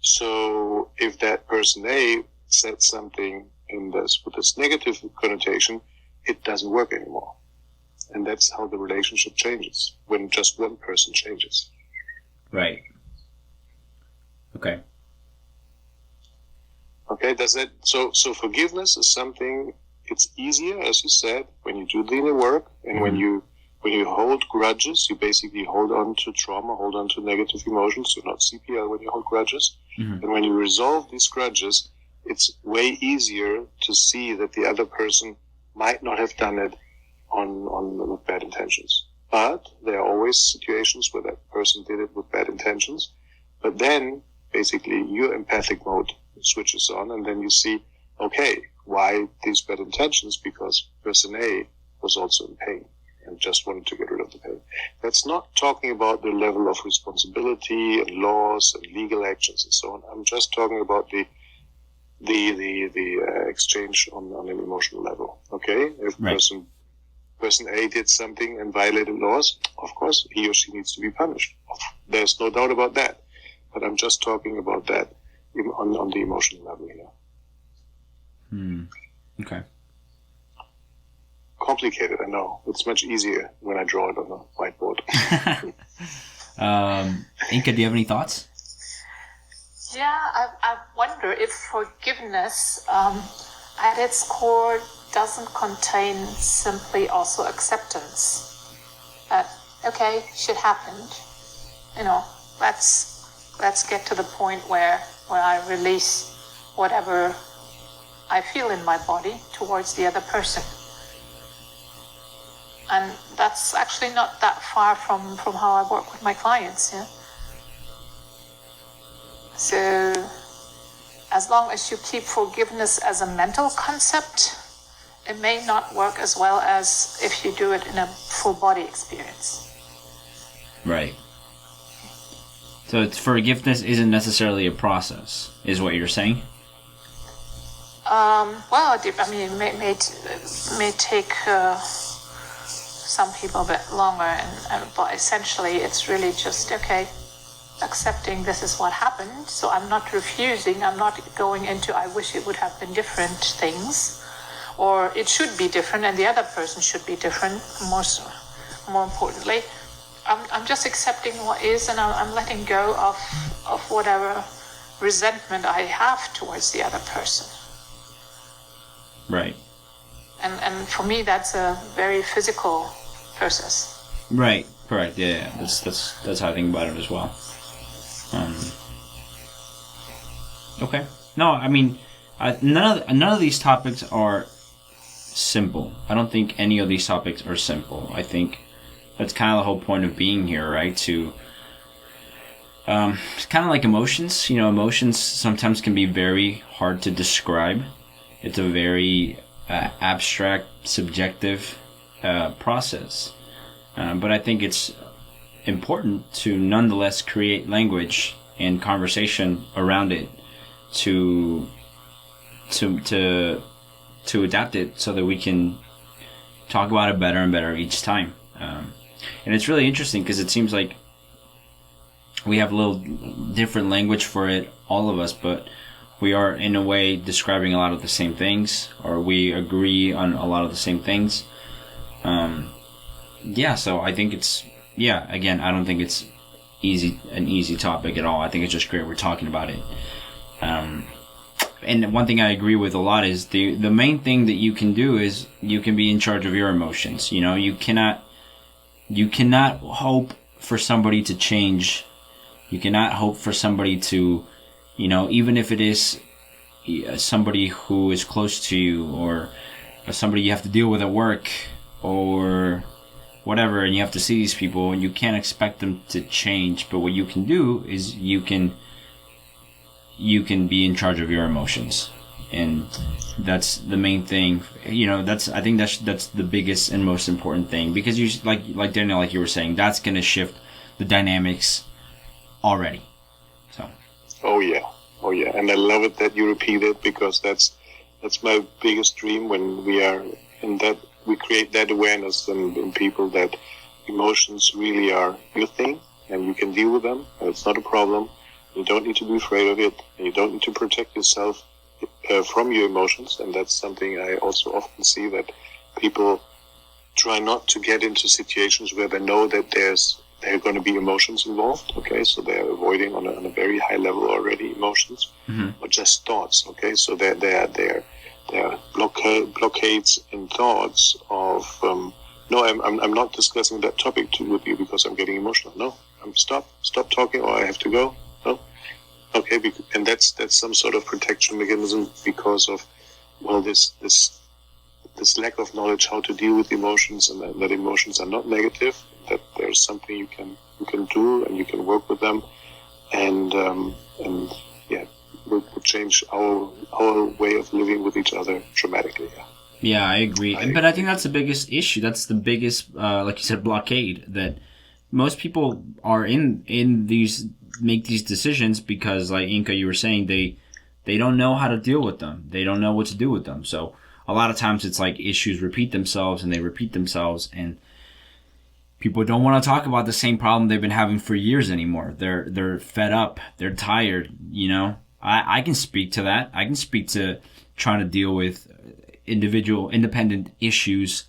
So if that person A said something in this with this negative connotation, it doesn't work anymore. And that's how the relationship changes, when just one person changes. Right. Okay. Okay, does that so forgiveness is something, it's easier, as you said, when you do the inner work, and when you hold grudges, you basically hold on to trauma, hold on to negative emotions. You're not CPL when you hold grudges. Mm-hmm. And when you resolve these grudges, it's way easier to see that the other person might not have done it with bad intentions. But there are always situations where that person did it with bad intentions. But then, basically, your empathic mode switches on, and then you see, okay, why these bad intentions? Because person A was also in pain and just wanted to get rid of the pain. That's not talking about the level of responsibility and laws and legal actions and so on. I'm just talking about the exchange on an emotional level. Okay, if right. person A did something and violated laws, of course he or she needs to be punished. There's no doubt about that. But I'm just talking about that on the emotional level here. Okay. Complicated, I know. It's much easier when I draw it on the whiteboard. Inka, do you have any thoughts? Yeah, I wonder if forgiveness at its core doesn't contain simply also acceptance. That, okay, shit happened. You know, let's get to the point where I release whatever I feel in my body towards the other person. And that's actually not that far from how I work with my clients, yeah. So as long as you keep forgiveness as a mental concept, it may not work as well as if you do it in a full body experience. Right. So forgiveness isn't necessarily a process, is what you're saying? Well, I mean, it may take some people a bit longer, but essentially it's really just, okay, accepting this is what happened, so I'm not refusing, I'm not going into I wish it would have been different things, or it should be different and the other person should be different, more importantly. I'm just accepting what is, and I'm letting go of whatever resentment I have towards the other person. Right. And for me, that's a very physical process. Right. Correct. Yeah. That's how I think about it as well. Okay. No, I mean, none of these topics are simple. I don't think any of these topics are simple. I think that's kind of the whole point of being here, right? To it's kind of like emotions. You know, emotions sometimes can be very hard to describe. It's a very abstract, subjective process. But I think it's important to nonetheless create language and conversation around it to to adapt it so that we can talk about it better and better each time. And it's really interesting because it seems like we have a little different language for it, all of us, but we are in a way describing a lot of the same things, or we agree on a lot of the same things. So I think it's, again, I don't think it's an easy topic at all. I think it's just great we're talking about it. And one thing I agree with a lot is the main thing that you can do is you can be in charge of your emotions. You know, you cannot hope for somebody to change. You cannot hope for somebody to, you know, even if it is somebody who is close to you, or somebody you have to deal with at work or whatever, and you have to see these people, and you can't expect them to change. But what you can do is you can be in charge of your emotions, and that's the main thing. You know, I think that's the biggest and most important thing, because you, like Daniel, like you were saying, that's going to shift the dynamics already. So. Oh yeah, and I love it that you repeat it, because that's my biggest dream, when we are in that, we create that awareness in people that emotions really are your thing, and you can deal with them, and it's not a problem. You don't need to be afraid of it, and you don't need to protect yourself from your emotions. And that's something I also often see, that people try not to get into situations where they know that there are going to be emotions involved. Okay, so they're avoiding on a very high level already emotions, or just thoughts. Okay, so there are blockades in thoughts of no, I'm not discussing that topic with you because I'm getting emotional. No, stop talking, or I have to go. No, okay, and that's some sort of protection mechanism, because of, well, this lack of knowledge how to deal with emotions, and that emotions are not negative, that there's something you can do, and you can work with them, and will change our way of living with each other dramatically. Yeah, I agree. But I think that's the biggest issue. That's the biggest, like you said, blockade, that most people are in these, make these decisions because, like Inka, you were saying, they don't know how to deal with them. They don't know what to do with them. So a lot of times it's like issues repeat themselves, and they repeat themselves, and people don't want to talk about the same problem they've been having for years anymore. They're fed up. They're tired. You know, I can speak to that. I can speak to trying to deal with independent issues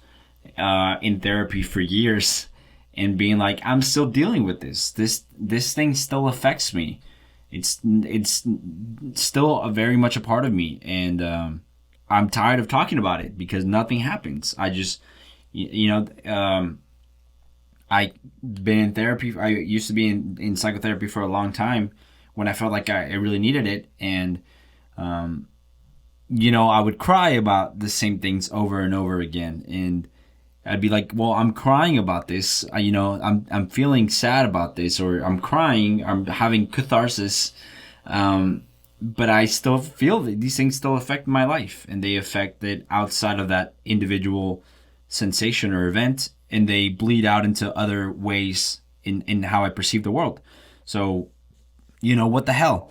in therapy for years, and being like, I'm still dealing with this. This thing still affects me. It's still very much a part of me, and I'm tired of talking about it because nothing happens. I just, I've been in therapy. I used to be in psychotherapy for a long time when I felt like I really needed it, and I would cry about the same things over and over again, and I'd be like, well, I'm crying about this. I'm feeling sad about this, or I'm crying. I'm having catharsis. But I still feel that these things still affect my life, and they affect it outside of that individual sensation or event, and they bleed out into other ways in how I perceive the world. So, what the hell?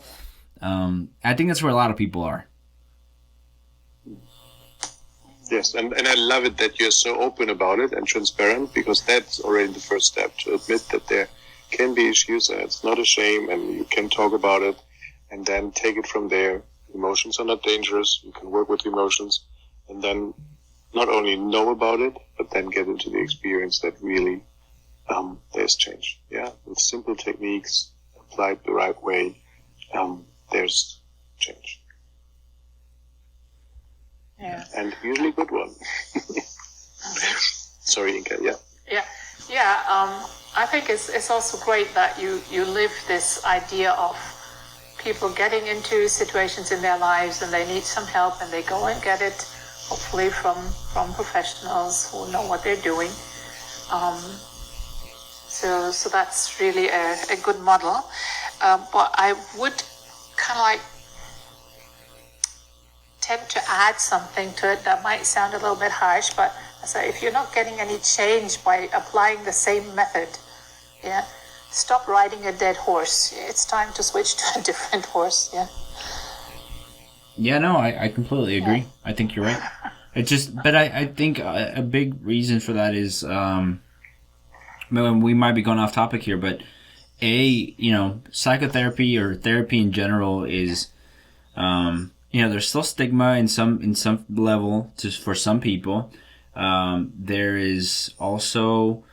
I think that's where a lot of people are. Yes, and I love it that you're so open about it and transparent, because that's already the first step, to admit that there can be issues, and it's not a shame, and you can talk about it, and then take it from there. Emotions are not dangerous. You can work with emotions, and then not only know about it, but then get into the experience that really there's change. Yeah, with simple techniques applied the right way, there's change. Yeah. And usually good one. Sorry, Inka. Yeah. I think it's also great that you live this idea of people getting into situations in their lives and they need some help, and they go and get it, hopefully from professionals who know what they're doing. So that's really a good model. But I would kind of like tend to add something to it that might sound a little bit harsh, but I say, if you're not getting any change by applying the same method, stop riding a dead horse. It's time to switch to a different horse. Yeah, no, I completely agree. Yeah. I think you're right. It just, but I think a big reason for that is, we might be going off topic here, but psychotherapy or therapy in general is, there's still stigma in some level just for some people. There is also,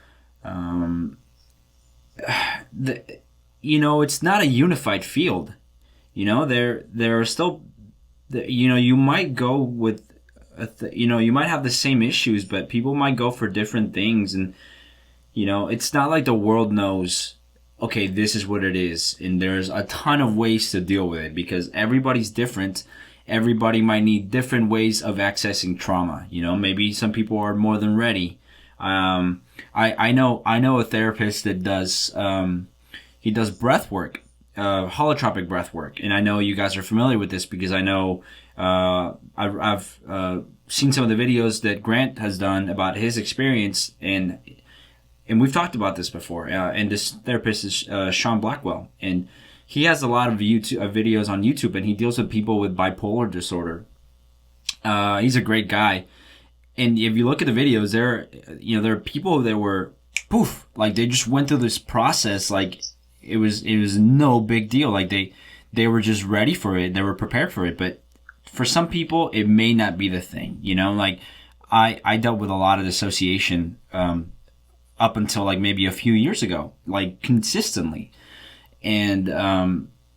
it's not a unified field. There are still, you might go with, you might have the same issues, but people might go for different things, and it's not like the world knows, okay, this is what it is, and there's a ton of ways to deal with it because everybody's different. Everybody might need different ways of accessing trauma. Maybe some people are more than ready. I know a therapist that does he does breath work, holotropic breath work, and I know you guys are familiar with this because I know I've seen some of the videos that Grant has done about his experience, and we've talked about this before. And this therapist is Sean Blackwell, and he has a lot of YouTube videos on YouTube, and he deals with people with bipolar disorder. He's a great guy, and if you look at the videos, there are people that were poof, like they just went through this process, like it was no big deal, like they were just ready for it, they were prepared for it. But for some people, it may not be the thing. Like I dealt with a lot of dissociation up until like maybe a few years ago, like consistently. And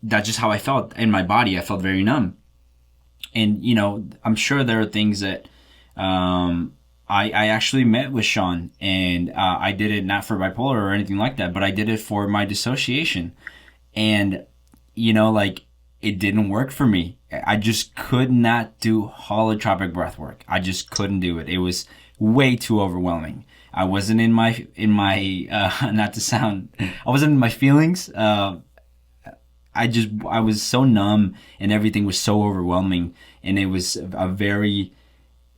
that's just how I felt in my body. I felt very numb. And, I'm sure there are things that I actually met with Sean, and I did it not for bipolar or anything like that, but I did it for my dissociation. And, like it didn't work for me. I just could not do holotropic breath work. I just couldn't do it. It was way too overwhelming. I wasn't in my not to sound, I wasn't in my feelings. I was so numb, and everything was so overwhelming, and it was a very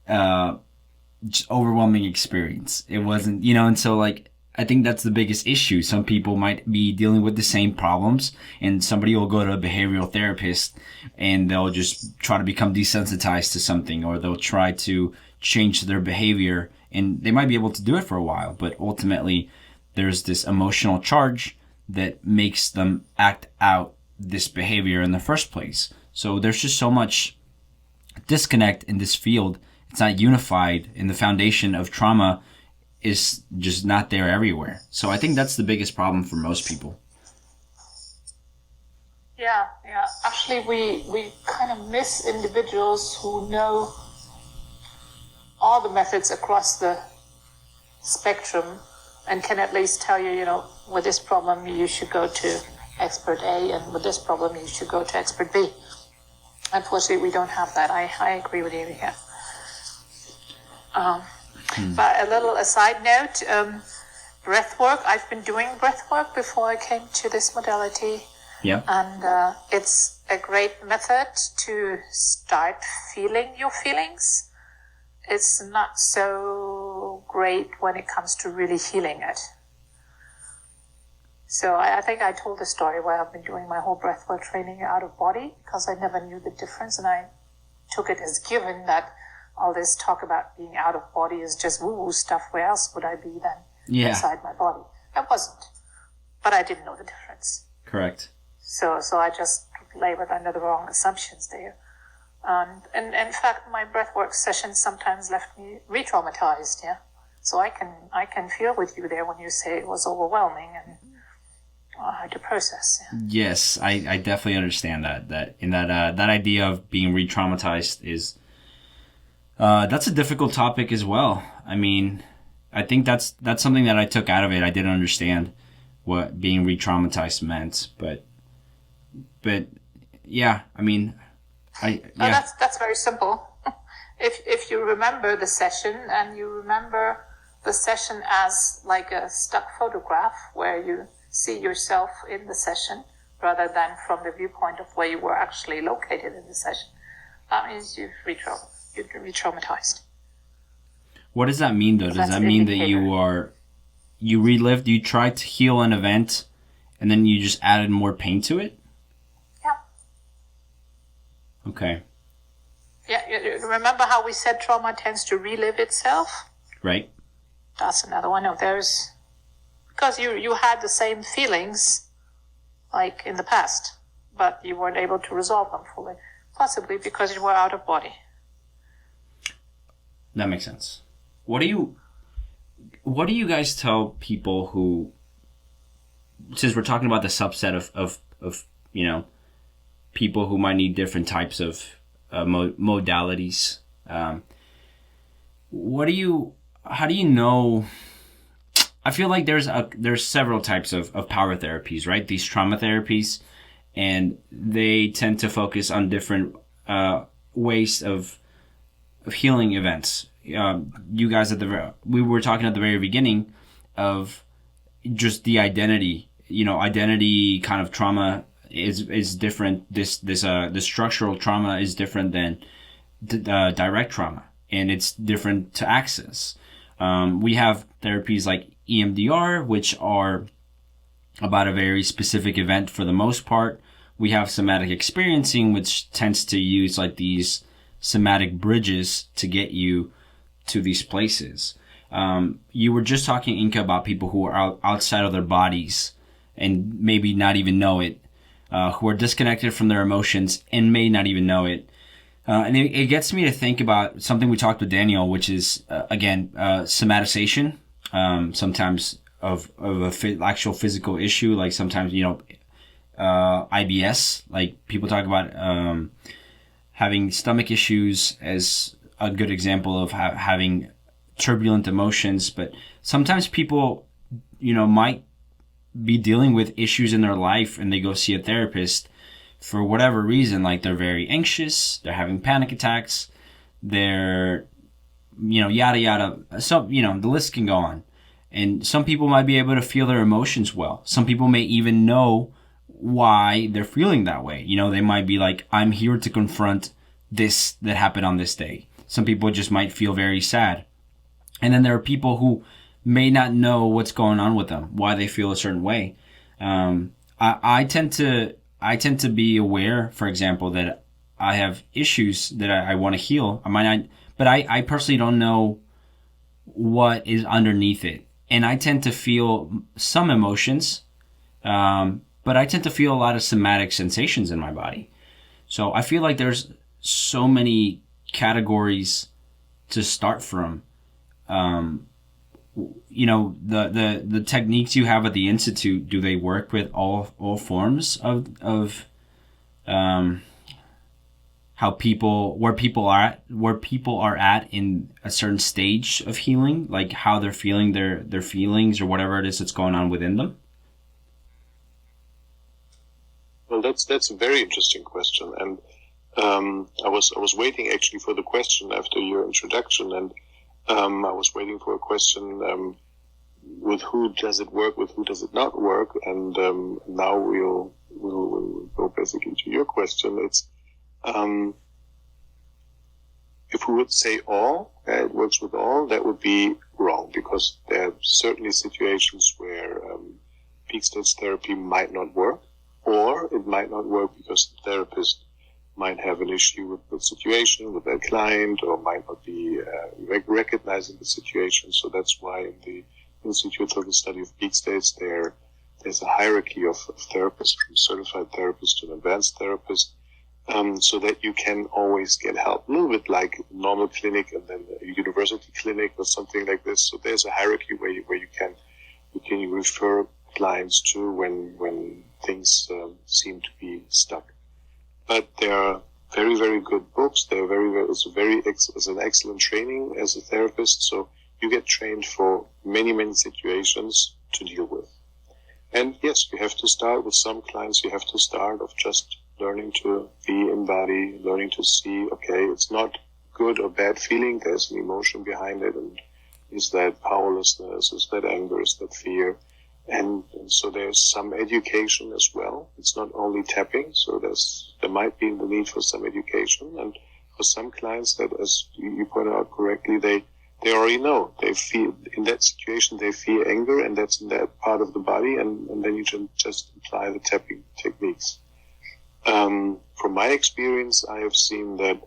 just overwhelming experience. It wasn't, and so like I think that's the biggest issue. Some people might be dealing with the same problems, and somebody will go to a behavioral therapist and they'll just try to become desensitized to something, or they'll try to change their behavior, and they might be able to do it for a while, but ultimately there's this emotional charge that makes them act out this behavior in the first place. So there's just so much disconnect in this field. It's not unified, and the foundation of trauma is just not there everywhere. So I think that's the biggest problem for most people. Yeah. Actually, we kind of miss individuals who know all the methods across the spectrum and can at least tell you, with this problem you should go to expert A, and with this problem you should go to expert B. Unfortunately, we don't have that. I agree with you here. But a little aside note, breath work. I've been doing breath work before I came to this modality. Yeah. And it's a great method to start feeling your feelings. It's not so great when it comes to really healing it. So I think I told the story where I've been doing my whole breathwork training out of body because I never knew the difference, and I took it as given that all this talk about being out of body is just woo-woo stuff. Where else would I be than inside my body? I wasn't, but I didn't know the difference. Correct. So I just labored under the wrong assumptions there. And in fact, my breathwork sessions sometimes left me re-traumatized, yeah. So I can feel with you there when you say it was overwhelming and hard to process. Yeah. Yes, I definitely understand that. That idea of being re-traumatized is that's a difficult topic as well. I mean, I think that's something that I took out of it. I didn't understand what being re-traumatized meant, but yeah, I mean. That's very simple. If you remember the session, and you remember the session as like a stuck photograph where you see yourself in the session rather than from the viewpoint of where you were actually located in the session, that means you've re-traumatized. What does that mean, though? Does that mean that you relived, you tried to heal an event, and then you just added more pain to it? Yeah. Okay. remember how we said trauma tends to relive itself? Right. That's another one of those. Because you had the same feelings like in the past, but you weren't able to resolve them fully. Possibly because you were out of body. That makes sense. What do you guys tell people who, since we're talking about the subset of people who might need different types of modalities, how do you know? I feel like there's several types of power therapies, right? These trauma therapies, and they tend to focus on different ways of healing events. You guys we were talking at the very beginning of just the identity. Identity kind of trauma is different. The structural trauma is different than direct trauma, and it's different to access. We have therapies like EMDR, which are about a very specific event for the most part. We have somatic experiencing, which tends to use like these somatic bridges to get you to these places. You were just talking, Inka, about people who are outside of their bodies and maybe not even know it, who are disconnected from their emotions and may not even know it. And it gets me to think about something we talked with Daniel, which is, again, somatization, sometimes of actual physical issue. Like sometimes, IBS, like people talk about having stomach issues as a good example of having turbulent emotions. But sometimes people, might be dealing with issues in their life and they go see a therapist for whatever reason. Like they're very anxious, they're having panic attacks, they're, yada, yada. So, the list can go on. And some people might be able to feel their emotions well. Some people may even know why they're feeling that way. They might be like, I'm here to confront this that happened on this day. Some people just might feel very sad. And then there are people who may not know what's going on with them, why they feel a certain way. I tend to be aware, for example, that I have issues that I want to heal. I might not, but I personally don't know what is underneath it. And I tend to feel some emotions, but I tend to feel a lot of somatic sensations in my body. So I feel like there's so many categories to start from. The techniques you have at the Institute, do they work with all forms of where people are at in a certain stage of healing, like how they're feeling their feelings or whatever it is that's going on within them? Well, that's a very interesting question, and I was waiting actually for the question after your introduction, and I was waiting for a question with who does it work, with who does it not work, and now we'll go basically to your question. It's if we would say all, it works with all, that would be wrong, because there are certainly situations where peak stage therapy might not work, or it might not work because the therapist might have an issue with the situation, with their client, or might not be recognizing the situation. So that's why in the Institute for the Study of Peak States, there's a hierarchy of therapists, from certified therapist to an advanced therapist, so that you can always get help. A little bit like a normal clinic and then a university clinic or something like this. So there's a hierarchy where you can refer clients to when things seem to be stuck. But there are very, very good books. They're it's an excellent training as a therapist. So you get trained for many, many situations to deal with. And yes, you have to start with some clients. You have to start of just learning to be in body, learning to see, okay, it's not good or bad feeling. There's an emotion behind it. And is that powerlessness? Is that anger? Is that fear? And so there's some education as well. It's not only tapping. So there might be the need for some education. And for some clients that, as you pointed out correctly, they already know. They feel, in that situation, they feel anger, and that's in that part of the body. And then you just apply the tapping techniques. From my experience, I have seen that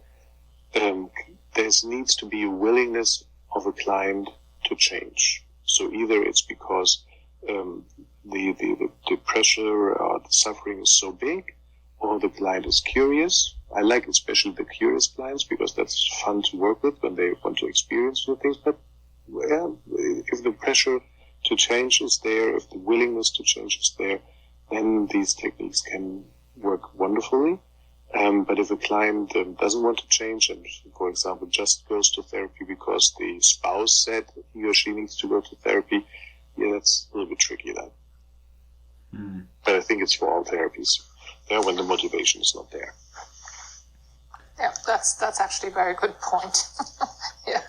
there needs to be a willingness of a client to change. So either it's because the pressure or the suffering is so big, or the client is curious. I like especially the curious clients because that's fun to work with when they want to experience new things. But if the pressure to change is there, if the willingness to change is there, then these techniques can work wonderfully. But if a client doesn't want to change and, for example, just goes to therapy because the spouse said he or she needs to go to therapy, that's a little bit tricky then. But I think it's for all therapies. When the motivation is not there. Yeah, that's actually a very good point. Yeah,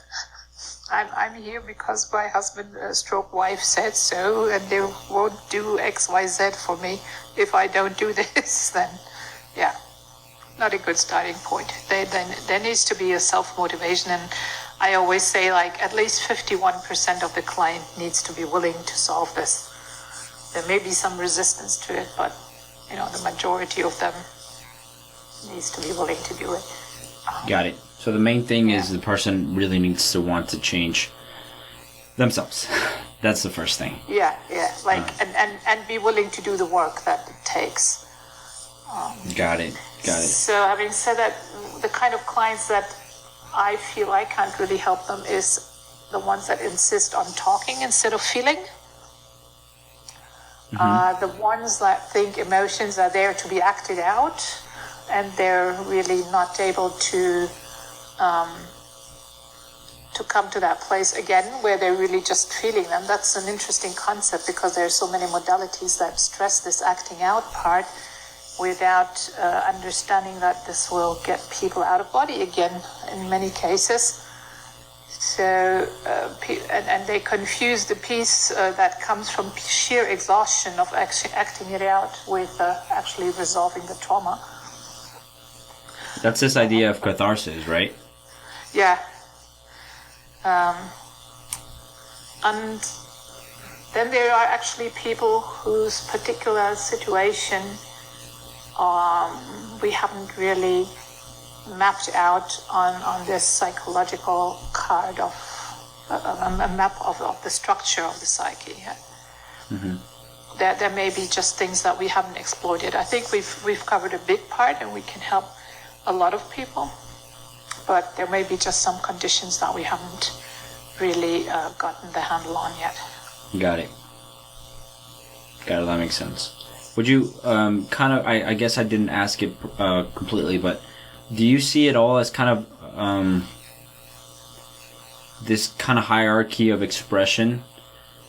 I'm here because my husband, stroke wife, said so, and they won't do X, Y, Z for me if I don't do this. Then, yeah, not a good starting point. There needs to be a self-motivation, and I always say like at least 51% of the client needs to be willing to solve this. There may be some resistance to it, but the majority of them needs to be willing to do it. Got it. So the main thing is the person really needs to want to change themselves. That's the first thing. Yeah. And be willing to do the work that it takes. Got it. So having said that, the kind of clients that I feel I can't really help them is the ones that insist on talking instead of feeling. The ones that think emotions are there to be acted out, and they're really not able to come to that place again where they're really just feeling them. That's an interesting concept because there are so many modalities that stress this acting out part without understanding that this will get people out of body again in many cases. So, and they confuse the piece that comes from sheer exhaustion of actually acting it out with actually resolving the trauma. That's this idea of catharsis, right? Yeah. And then there are actually people whose particular situation we haven't really mapped out on this psychological card of a map of the structure of the psyche. Yeah? There may be just things that we haven't exploited. I think we've covered a big part and we can help a lot of people, but there may be just some conditions that we haven't really gotten the handle on yet. Got it. That makes sense. Would you I guess I didn't ask it completely, but do you see it all as kind of this kind of hierarchy of expression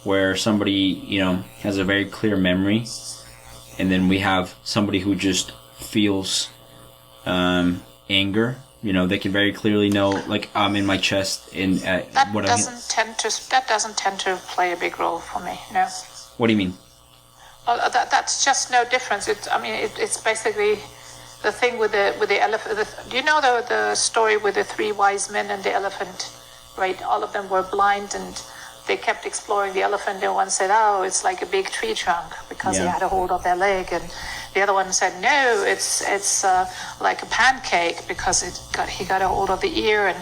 where somebody, has a very clear memory, and then we have somebody who just feels anger? They can very clearly know, like, I'm in my chest that doesn't tend to play a big role for me. No. What do you mean? That's just no difference. It's basically the thing with the elephant. Do you know the story with the three wise men and the elephant? Right, all of them were blind and they kept exploring the elephant. And one said, "Oh, it's like a big tree trunk," because he had a hold of their leg, and the other one said, "No, it's like a pancake because he got a hold of the ear." And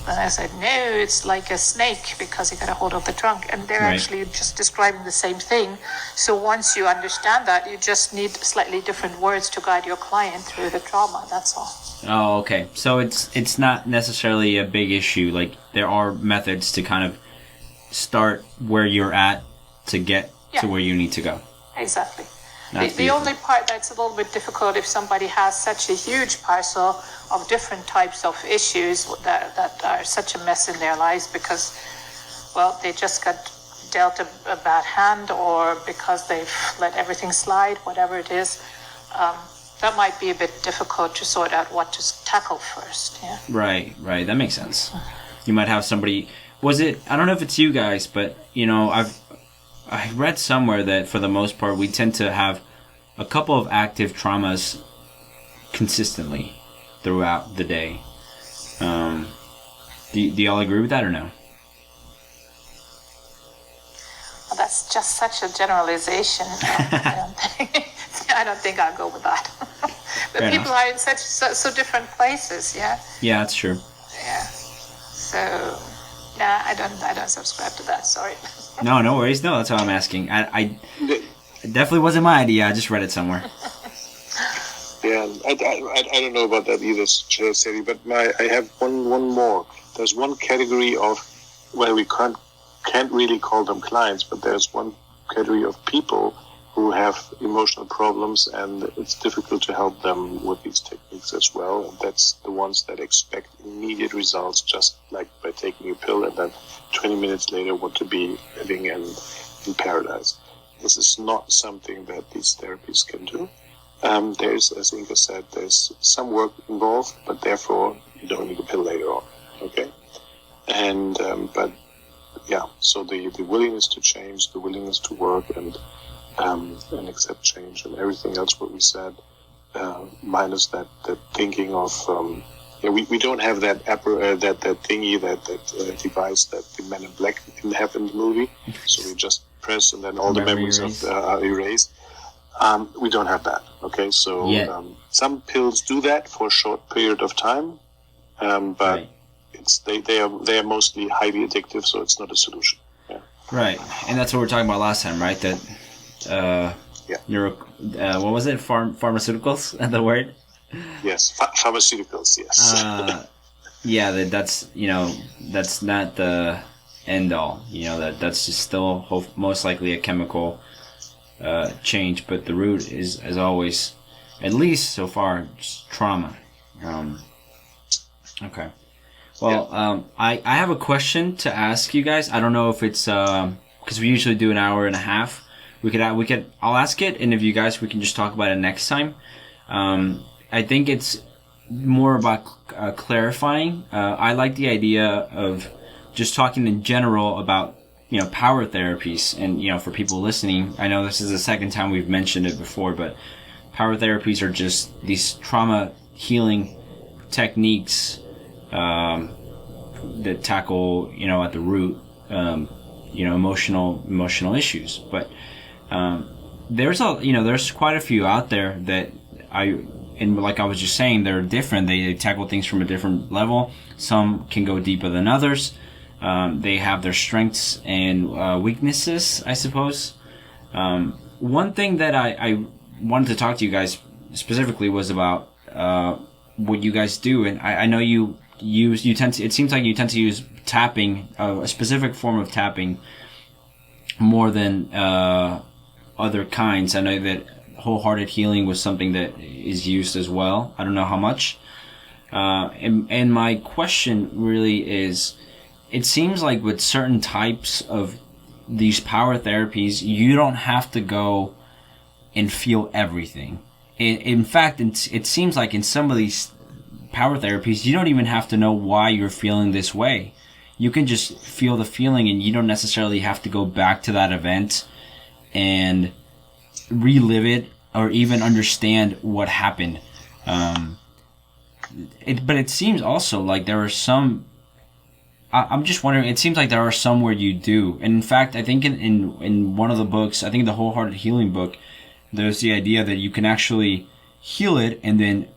then I said, "No, it's like a snake because he got a hold of the trunk." And they're actually just describing the same thing. So once you understand that, you just need slightly different words to guide your client through the trauma. That's all. Oh, okay. So it's not necessarily a big issue. Like, there are methods to kind of start where you're at to get to where you need to go. Exactly. The only part that's a little bit difficult if somebody has such a huge parcel of different types of issues that are such a mess in their lives because, well, they just got dealt a bad hand or because they've let everything slide, whatever it is. That might be a bit difficult to sort out what to tackle first. Yeah. Right. That makes sense. You might have somebody. I don't know if it's you guys, but I read somewhere that for the most part we tend to have a couple of active traumas consistently throughout the day. Do y'all agree with that or no? Well, that's just such a generalization. I don't think I'll go with that. But people are in so different places, yeah? Yeah, that's true. So, yeah, I don't subscribe to that. Sorry. No worries. No, that's how I'm asking. I it definitely wasn't my idea. I just read it somewhere. Yeah, I don't know about that either, Sadie, but I have one more. There's one category of, well, we can't really call them clients, but there's one category of people who have emotional problems, and it's difficult to help them with these techniques as well. And that's the ones that expect immediate results, just like by taking a pill, and then 20 minutes later want to be living in paradise. This is not something that these therapies can do. There's, as Inga said, there's some work involved, but therefore you don't need a pill later on. Okay, and but yeah, so the willingness to change, the willingness to work, and accept change, and everything else what we said, minus that thinking of we don't have that that thingy, that device that the Men in Black have in the movie. So we just press and then all the memories are erased. We don't have that. Okay, so some pills do that for a short period of time, but they are mostly highly addictive, so it's not a solution. Yeah. Right, and that's what we were talking about last time, right? That what was it? Pharmaceuticals, the word? Yes, pharmaceuticals. Yes. That's not the end all. That's just still most likely a chemical change, but the root is, as always, at least so far, just trauma. Okay. Well, I have a question to ask you guys. I don't know if it's because we usually do an hour and a half. I'll ask it, and if you guys, we can just talk about it next time. I think it's more about clarifying. I like the idea of just talking in general about power therapies, and for people listening, I know this is the second time we've mentioned it before, but power therapies are just these trauma healing techniques that tackle at the root emotional issues. But there's quite a few out there that like I was just saying, they're different. They tackle things from a different level. Some can go deeper than others. They have their strengths and weaknesses, I suppose. One thing that I wanted to talk to you guys specifically was about what you guys do, and I know you tend to. It seems like you tend to use tapping, a specific form of tapping, more than other kinds. I know that wholehearted healing was something that is used as well. I don't know how much. And my question really is, it seems like with certain types of these power therapies, you don't have to go and feel everything. In fact, it seems like in some of these power therapies, you don't even have to know why you're feeling this way. You can just feel the feeling, and you don't necessarily have to go back to that event and relive it or even understand what happened. But it seems also like there are some. I'm just wondering. It seems like there are some where you do, and in fact, I think in one of the books, I think the Wholehearted Healing book, there's the idea that you can actually heal it and then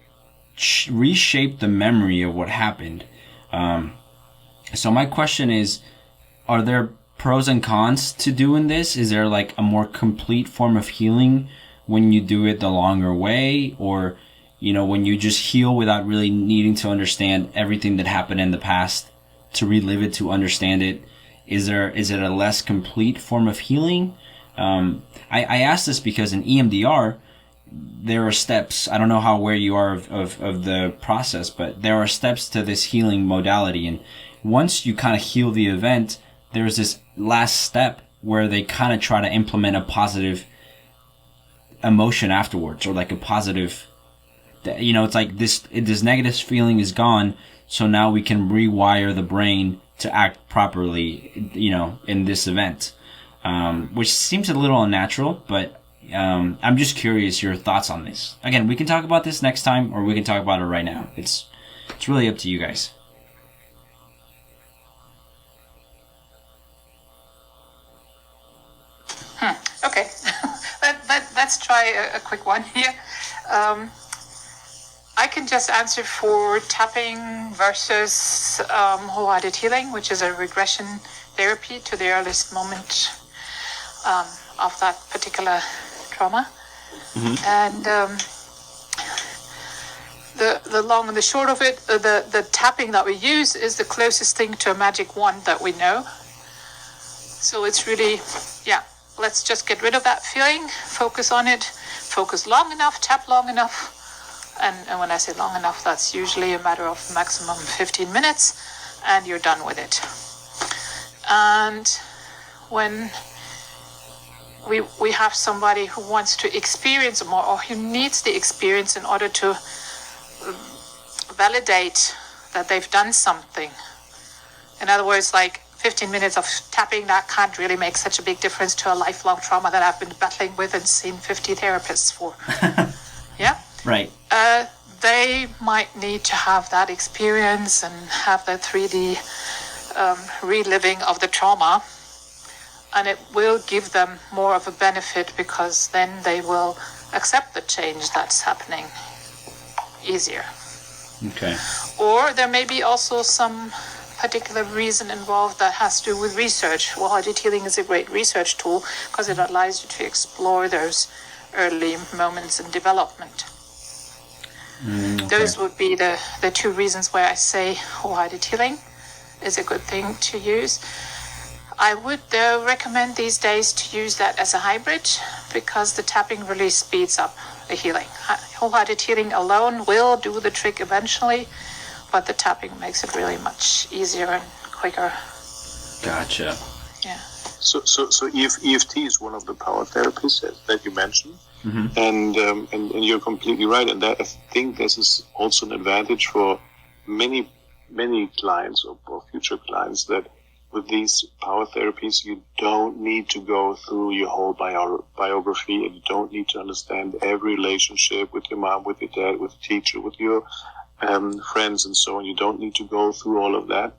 reshape the memory of what happened. So my question is, are there pros and cons to doing this? Is there like a more complete form of healing when you do it the longer way, or when you just heal without really needing to understand everything that happened in the past to relive it, to understand it? Is it a less complete form of healing? I ask this because in EMDR, there are steps. I don't know how aware you are of the process, but there are steps to this healing modality. And once you kind of heal the event, there's this last step where they kind of try to implement a positive emotion afterwards, or like a positive, it's like this negative feeling is gone. So now we can rewire the brain to act properly, in this event, which seems a little unnatural, but I'm just curious your thoughts on this. Again, we can talk about this next time, or we can talk about it right now. It's really up to you guys. Okay, let's try a quick one here. I can just answer for tapping versus wholehearted healing, which is a regression therapy to the earliest moment of that particular trauma. And the long and the short of it, the tapping that we use is the closest thing to a magic wand that we know. So it's really, let's just get rid of that feeling, focus on it, focus long enough, tap long enough. And when I say long enough, that's usually a matter of maximum 15 minutes, and you're done with it. And when we have somebody who wants to experience more, or who needs the experience in order to validate that they've done something. In other words, like 15 minutes of tapping, that can't really make such a big difference to a lifelong trauma that I've been battling with and seen 50 therapists for. Yeah? Right. They might need to have that experience and have the 3D reliving of the trauma, and it will give them more of a benefit, because then they will accept the change that's happening easier. Okay. Or there may be also some particular reason involved that has to do with research. Wholehearted healing is a great research tool because it allows you to explore those early moments in development. Okay. Those would be the two reasons why I say wholehearted healing is a good thing to use. I would, though, recommend these days to use that as a hybrid, because the tapping really speeds up the healing. Wholehearted healing alone will do the trick eventually, but the tapping makes it really much easier and quicker. Gotcha. Yeah. So EFT is one of the power therapies that you mentioned. And you're completely right. And that, I think this is also an advantage for many clients or future clients, that with these power therapies, you don't need to go through your whole biography, and you don't need to understand every relationship with your mom, with your dad, with the teacher, with your friends and so on. You don't need to go through all of that.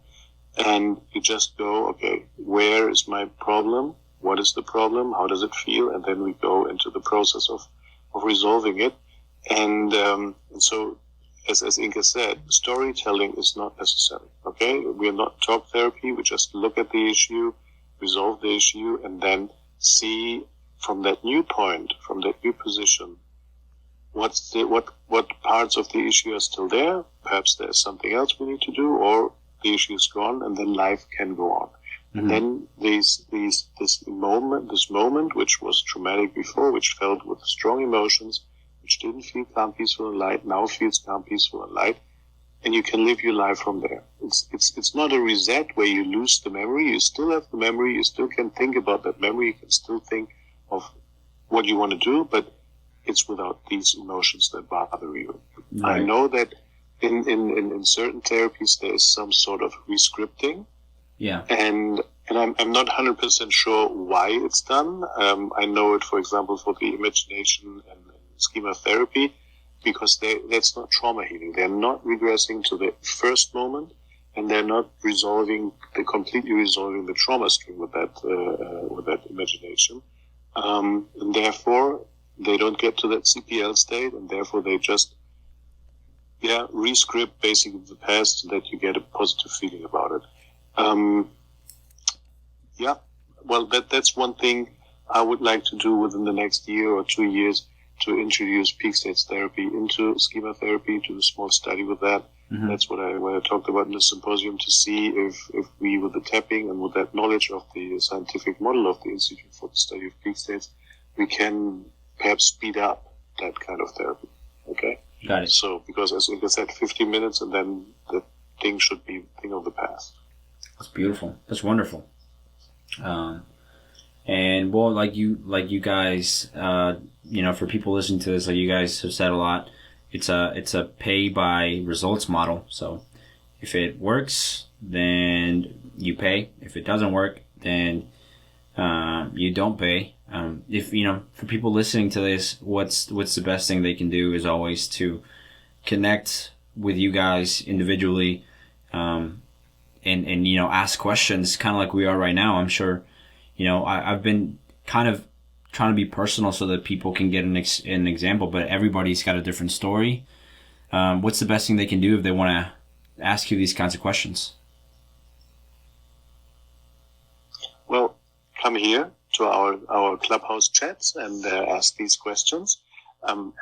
And you just go, okay, where is my problem? What is the problem? How does it feel? And then we go into the process of resolving it. And so, as Inga said, storytelling is not necessary. Okay, we are not talk therapy. We just look at the issue, resolve the issue, and then see from that new point, from that new position, what parts of the issue are still there. Perhaps there's something else we need to do, or the issue is gone, and then life can go on. And then this moment, which was traumatic before, which felt with strong emotions, which didn't feel calm, peaceful, and light, now feels calm, peaceful, and light, and you can live your life from there. It's not a reset where you lose the memory. You still have the memory. You still can think about that memory. You can still think of what you want to do, but it's without these emotions that bother you. Right. I know that in certain therapies there is some sort of rescripting. Yeah. And I'm not 100% sure why it's done. I know it, for example, for the imagination and schema therapy, because that's not trauma healing. They're not regressing to the first moment, and they're not completely resolving the trauma stream with that imagination. And therefore, they don't get to that CPL state, and therefore they just rescript basically the past so that you get a positive feeling about it. Well, that's one thing I would like to do within the next year or 2 years, to introduce peak states therapy into schema therapy, to do a small study with that. That's what I talked about in the symposium, to see if we, with the tapping and with that knowledge of the scientific model of the Institute for the Study of Peak States, we can perhaps speed up that kind of therapy. Okay? Got it. So, because as I said, 15 minutes, and then the thing should be a thing of the past. That's beautiful. That's wonderful. And well, like you guys, for people listening to this, like you guys have said a lot, it's a pay by results model. So if it works, then you pay. If it doesn't work, then you don't pay. If for people listening to this, what's the best thing they can do is always to connect with you guys individually, and ask questions, kind of like we are right now. I'm sure, I've been kind of trying to be personal so that people can get an example, but everybody's got a different story. what's the best thing they can do if they want to ask you these kinds of questions? Well, come here to our Clubhouse chats and ask these questions.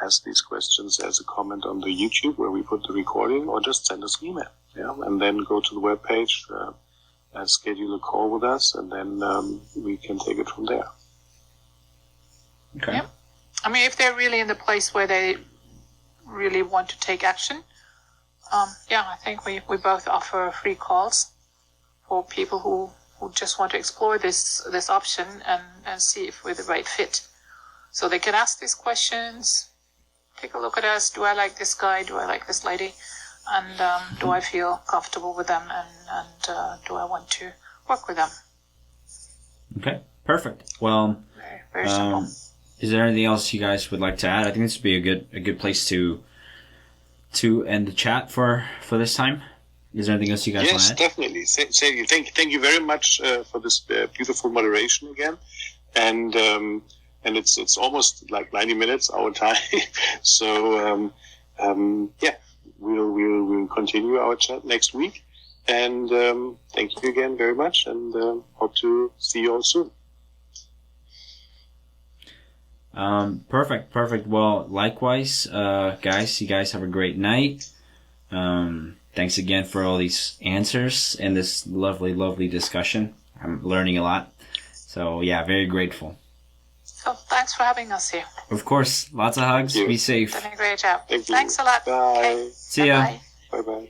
Ask these questions as a comment on the YouTube where we put the recording, or just send us an email. Yeah, and then go to the webpage, schedule a call with us, and then we can take it from there. Okay. Yeah. I mean, if they're really in the place where they really want to take action, I think we both offer free calls for people who just want to explore this option and see if we're the right fit. So they can ask these questions, take a look at us. Do I like this guy? Do I like this lady? And do I feel comfortable with them? And do I want to work with them? Okay, perfect. Well, very simple. Is there anything else you guys would like to add? I think this would be a good place to end the chat for this time. Is there anything else you guys want to add? Yes, definitely. Thank you very much for this beautiful moderation again, and it's almost like 90 minutes our time. So we'll continue our chat next week, and thank you again very much, and hope to see you all soon. Perfect. Well, likewise, guys, you guys have a great night. Thanks again for all these answers and this lovely discussion. I'm learning a lot. So yeah, very grateful. So thanks for having us here. Of course, lots of hugs. Be safe. Done a great job. Thank you. Thanks a lot. Bye. Okay. See ya. Bye-bye. Bye-bye.